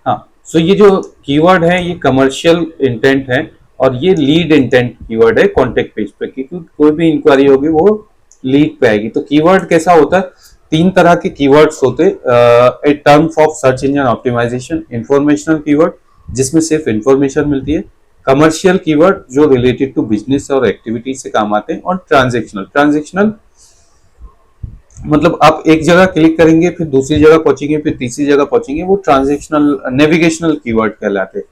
हाँ, सो ये जो कीवर्ड है ये कमर्शियल इंटेंट है और ये लीड इंटेंट कीवर्ड है कॉन्टेक्ट पेज पे, क्योंकि कोई भी इंक्वायरी होगी वो लीड पे आएगी। तो कीवर्ड कैसा होता है, तीन तरह के कीवर्ड्स होते a terms of search engine optimization, informational keyword जिसमें सिर्फ इंफॉर्मेशन मिलती है, कमर्शियल कीवर्ड जो रिलेटेड टू बिजनेस और एक्टिविटी से काम आते हैं, और ट्रांजेक्शनल। ट्रांजेक्शनल मतलब आप एक जगह क्लिक करेंगे फिर दूसरी जगह पहुंचेंगे फिर तीसरी जगह पहुंचेंगे, वो ट्रांजेक्शनल नेविगेशनल कीवर्ड कहलाते हैं।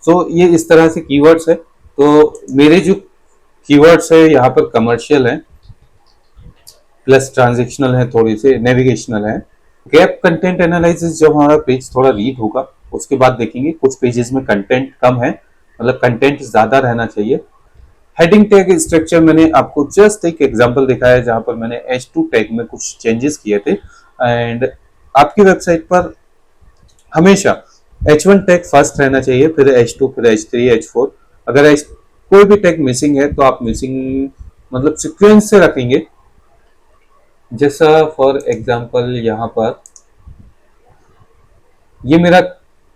सो ये इस तरह से कीवर्ड्स है। तो मेरे जो कीवर्ड्स है यहाँ पर कमर्शियल है प्लस ट्रांजेक्शनल है, थोड़ी से नेविगेशनल है। गैप कंटेंट एनालिसिस, जब हमारा पेज थोड़ा रीड होगा उसके बाद देखेंगे कुछ पेजेस में कंटेंट कम है, मतलब कंटेंट ज्यादा रहना चाहिए। हेडिंग टैग स्ट्रक्चर मैंने आपको जस्ट एक एग्जांपल दिखाया जहां पर मैंने H2 टैग में कुछ चेंजेस किए थे। एंड आपकी वेबसाइट पर हमेशा H1 टैग फर्स्ट रहना चाहिए, फिर H2, फिर H3, H4। अगर कोई भी टैग मिसिंग है तो आप मिसिंग मतलब सीक्वेंस से रखेंगे। जैसा फॉर एग्जांपल यहाँ पर ये मेरा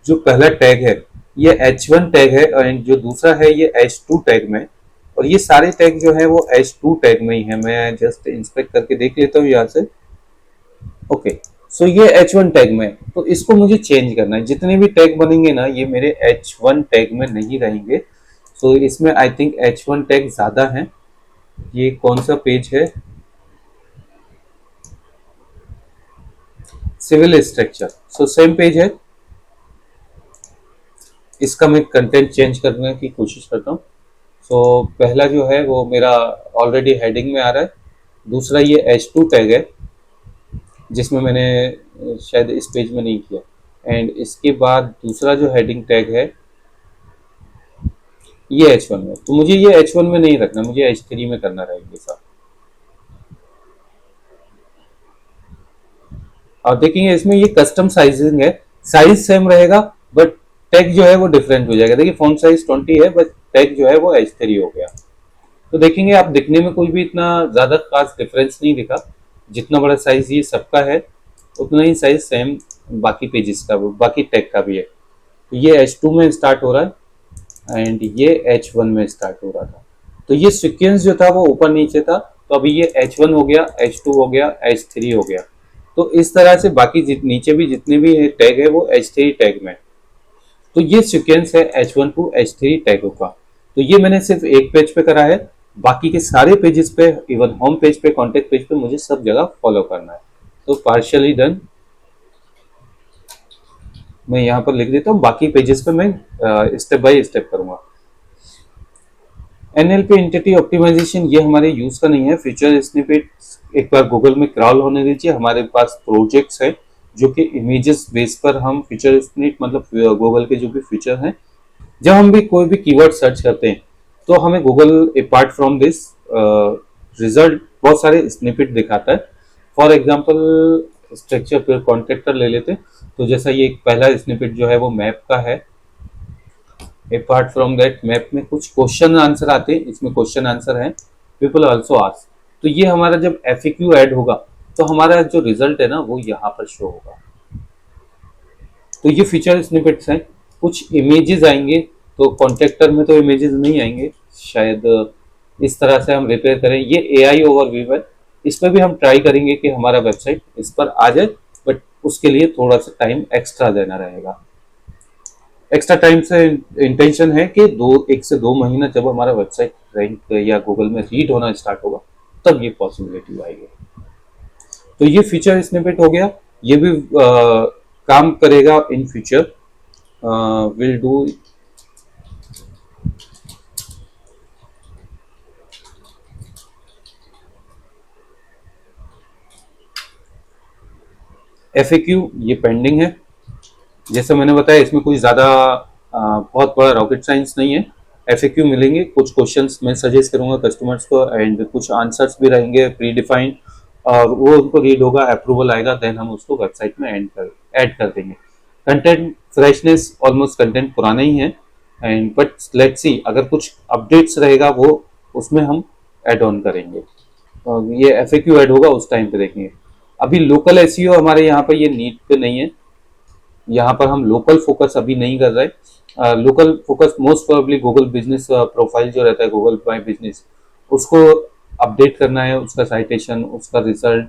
जो पहला टैग है ये H1 टैग है एंड जो दूसरा है ये H2 टैग में, और ये सारे टैग जो है वो H2 टैग में ही है। मैं जस्ट इंस्पेक्ट करके देख लेता हूँ यहाँ से। ओके, सो ये H1 टैग में, तो इसको मुझे चेंज करना है। जितने भी टैग बनेंगे ना ये मेरे H1 टैग में नहीं रहेंगे। सो इसमें आई थिंक H1 टैग ज्यादा है। ये कौन सा पेज है, civil structure. So same page है, इसका मैं कंटेंट चेंज करने की कोशिश करता हूँ। सो पहला जो है वो मेरा ऑलरेडी हेडिंग में आ रहा है, दूसरा ये H2 टैग है जिसमें मैंने शायद इस पेज में नहीं किया, एंड इसके बाद दूसरा जो हेडिंग टैग है ये H1 में। तो मुझे ये H1 में नहीं रखना, मुझे H3 में करना रहेगा साहब। और देखेंगे इसमें ये कस्टम साइजिंग है, साइज सेम रहेगा बट टैग जो है वो डिफरेंट हो जाएगा। देखिए फॉन्ट साइज 20 है बट टैग जो है वो H3 हो गया। तो देखेंगे आप दिखने में कोई भी इतना ज्यादा खास डिफरेंस नहीं दिखा, जितना बड़ा साइज ये सबका है उतना ही साइज सेम बाकी पेजेस का बाकी टैग का भी है। तो ये H2 में स्टार्ट हो रहा है एंड ये H1 में स्टार्ट हो रहा था। तो ये सीक्वेंस जो था वो ऊपर नीचे था, तो अभी ये H1 हो गया, H2 हो गया, H3 हो गया। तो इस तरह से बाकी नीचे भी जितने भी टैग है वो H3 टैग में। तो ये सीक्वेंस है H1 टू H3 टैगों का। तो ये मैंने सिर्फ एक पेज पे करा है, बाकी के सारे पेजेस पे, इवन होम पेज पे, कॉन्टेक्ट पेज पे मुझे सब जगह फॉलो करना है। तो पार्शियली डन मैं यहाँ पर लिख देता हूँ, बाकी पेजेस पे मैं स्टेप बाय स्टेप करूंगा। NLP एंटिटी ऑप्टिमाइजेशन ये हमारे यूज का नहीं है। फीचर स्निपेट एक बार गूगल में क्रॉल होने दीजिए, हमारे पास प्रोजेक्ट्स है जो कि इमेजेस बेस पर हम फीचर स्निप मतलब गूगल के जो भी फीचर हैं, जब हम भी कोई भी कीवर्ड सर्च करते हैं तो हमें Google apart from this result बहुत सारे स्निपेट दिखाता है। फॉर एग्जांपल स्ट्रक्चर पर कॉन्ट्रैक्टर ले लेते हैं, तो जैसा ये पहला स्निपेट जो है वो मैप का है। अपार्ट फ्रॉम दैट मैप में कुछ क्वेश्चन आंसर आते हैं, इसमें क्वेश्चन आंसर है पीपल आल्सो आस्क। तो ये हमारा जब FAQ ऐड होगा तो हमारा जो रिजल्ट है ना वो यहाँ पर शो होगा। तो ये फीचर स्निपेट्स हैं। कुछ इमेजेस आएंगे, तो कॉन्ट्रैक्टर में तो इमेजेस नहीं आएंगे, शायद इस तरह से हम रिपेयर करें। ये AI ओवरव्यू है, इस पर भी हम ट्राई करेंगे कि हमारा वेबसाइट इस पर आ जाए, बट उसके लिए थोड़ा सा टाइम एक्स्ट्रा देना रहेगा। एक्स्ट्रा टाइम से इंटेंशन है कि 1 से 2 महीना जब हमारा वेबसाइट रैंक या गूगल में रीड होना स्टार्ट होगा तब ये पॉसिबिलिटी आएगी। तो ये फीचर स्निपेट हो गया, ये भी काम करेगा in future. Will do FAQ ये पेंडिंग है। जैसे मैंने बताया इसमें कोई ज़्यादा बहुत बड़ा रॉकेट साइंस नहीं है। FAQ मिलेंगे, कुछ क्वेश्चंस मैं सजेस्ट करूंगा कस्टमर्स को एंड कुछ आंसर्स भी रहेंगे प्री डिफाइंड, और वो उनको रीड होगा, अप्रूवल आएगा, देन हम उसको वेबसाइट में ऐड कर देंगे। कंटेंट फ्रेशनेस, ऑलमोस्ट कंटेंट पुराना ही है, एंड बट लेट्स सी अगर कुछ अपडेट्स रहेगा वो उसमें हम ऐड ऑन करेंगे। और ये FAQ ऐड होगा उस टाइम पे देखेंगे। अभी लोकल SEO हमारे यहाँ पर ये नीड पे नहीं है, यहाँ पर हम लोकल फोकस अभी नहीं कर रहे। Local focus most probably Google business profile जो रहता है, गूगल माई बिजनेस, उसको अपडेट करना है, उसका साइटेशन, उसका रिजल्ट,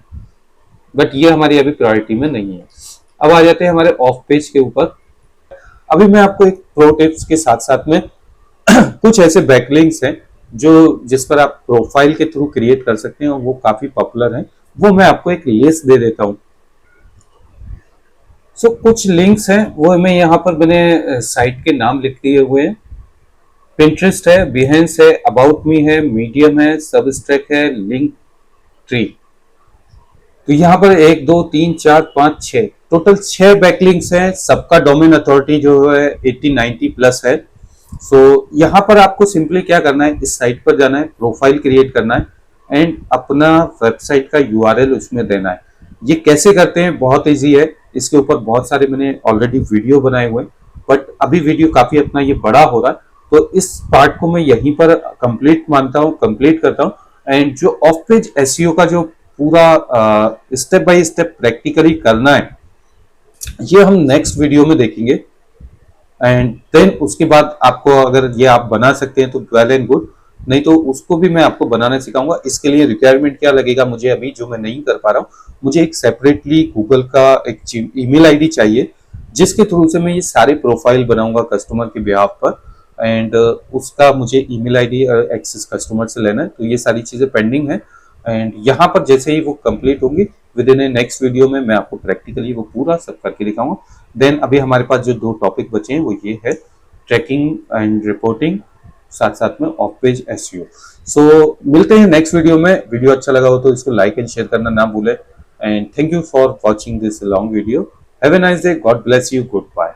बट ये हमारी अभी प्रायोरिटी में नहीं है। अब आ जाते हैं हमारे ऑफ पेज के ऊपर। अभी मैं आपको एक प्रो टिप्स के साथ साथ में कुछ ऐसे बैकलिंक्स हैं जो जिस पर आप प्रोफाइल के थ्रू क्रिएट कर सकते हैं और वो काफी पॉपुलर हैं, वो मैं आपको एक लिस्ट दे देता हूं। सो कुछ लिंक्स हैं वो मैं यहाँ पर मैंने साइट के नाम लिख दिए हुए हैं। पिंटरेस्ट है, बिहेंस है, अबाउट मी है, मीडियम है, सबस्ट्रैक है, लिंक ट्री। तो यहाँ पर 1 2 3 4 5 6 टोटल 6 बैकलिंक्स हैं। सबका डोमेन अथॉरिटी जो है 80-90 प्लस है। सो यहाँ पर आपको सिंपली क्या करना है, इस साइट पर जाना है, प्रोफाइल क्रिएट करना है एंड अपना वेबसाइट का URL उसमें देना है। ये कैसे करते हैं, बहुत इजी है। इसके ऊपर बहुत सारे मैंने ऑलरेडी वीडियो बनाए हुए हैं, बट अभी वीडियो काफी अपना ये बड़ा हो रहा है, तो इस पार्ट को मैं यहीं पर कंप्लीट करता हूँ। एंड जो ऑफ पेज SEO का जो पूरा स्टेप बाय स्टेप प्रैक्टिकली करना है, ये हम नेक्स्ट वीडियो में देखेंगे। एंड देन उसके बाद आपको अगर ये आप बना सकते हैं तो वेल एंड गुड, नहीं तो उसको भी मैं आपको बनाना सिखाऊंगा। इसके लिए रिक्वायरमेंट क्या लगेगा मुझे अभी, जो मैं नहीं कर पा रहा हूँ, मुझे एक सेपरेटली गूगल का एक ईमेल आईडी चाहिए जिसके थ्रू से मैं ये सारे प्रोफाइल बनाऊंगा कस्टमर के बिहाफ पर। एंड उसका मुझे ईमेल आईडी एक्सेस कस्टमर से लेना है, तो ये सारी चीजें पेंडिंग है। एंड यहाँ पर जैसे ही वो कंप्लीट होंगी with in A next video में मैं आपको प्रैक्टिकली वो पूरा सब करके दिखाऊंगा। देन अभी हमारे पास जो 2 टॉपिक बचे हैं वो ये है ट्रैकिंग एंड रिपोर्टिंग, साथ साथ में ऑफ पेज SEO। सो मिलते हैं नेक्स्ट वीडियो में। वीडियो अच्छा लगा हो तो इसको लाइक एंड शेयर करना ना भूलें। And thank you for watching this long video. Have a nice day, God bless you, good bye.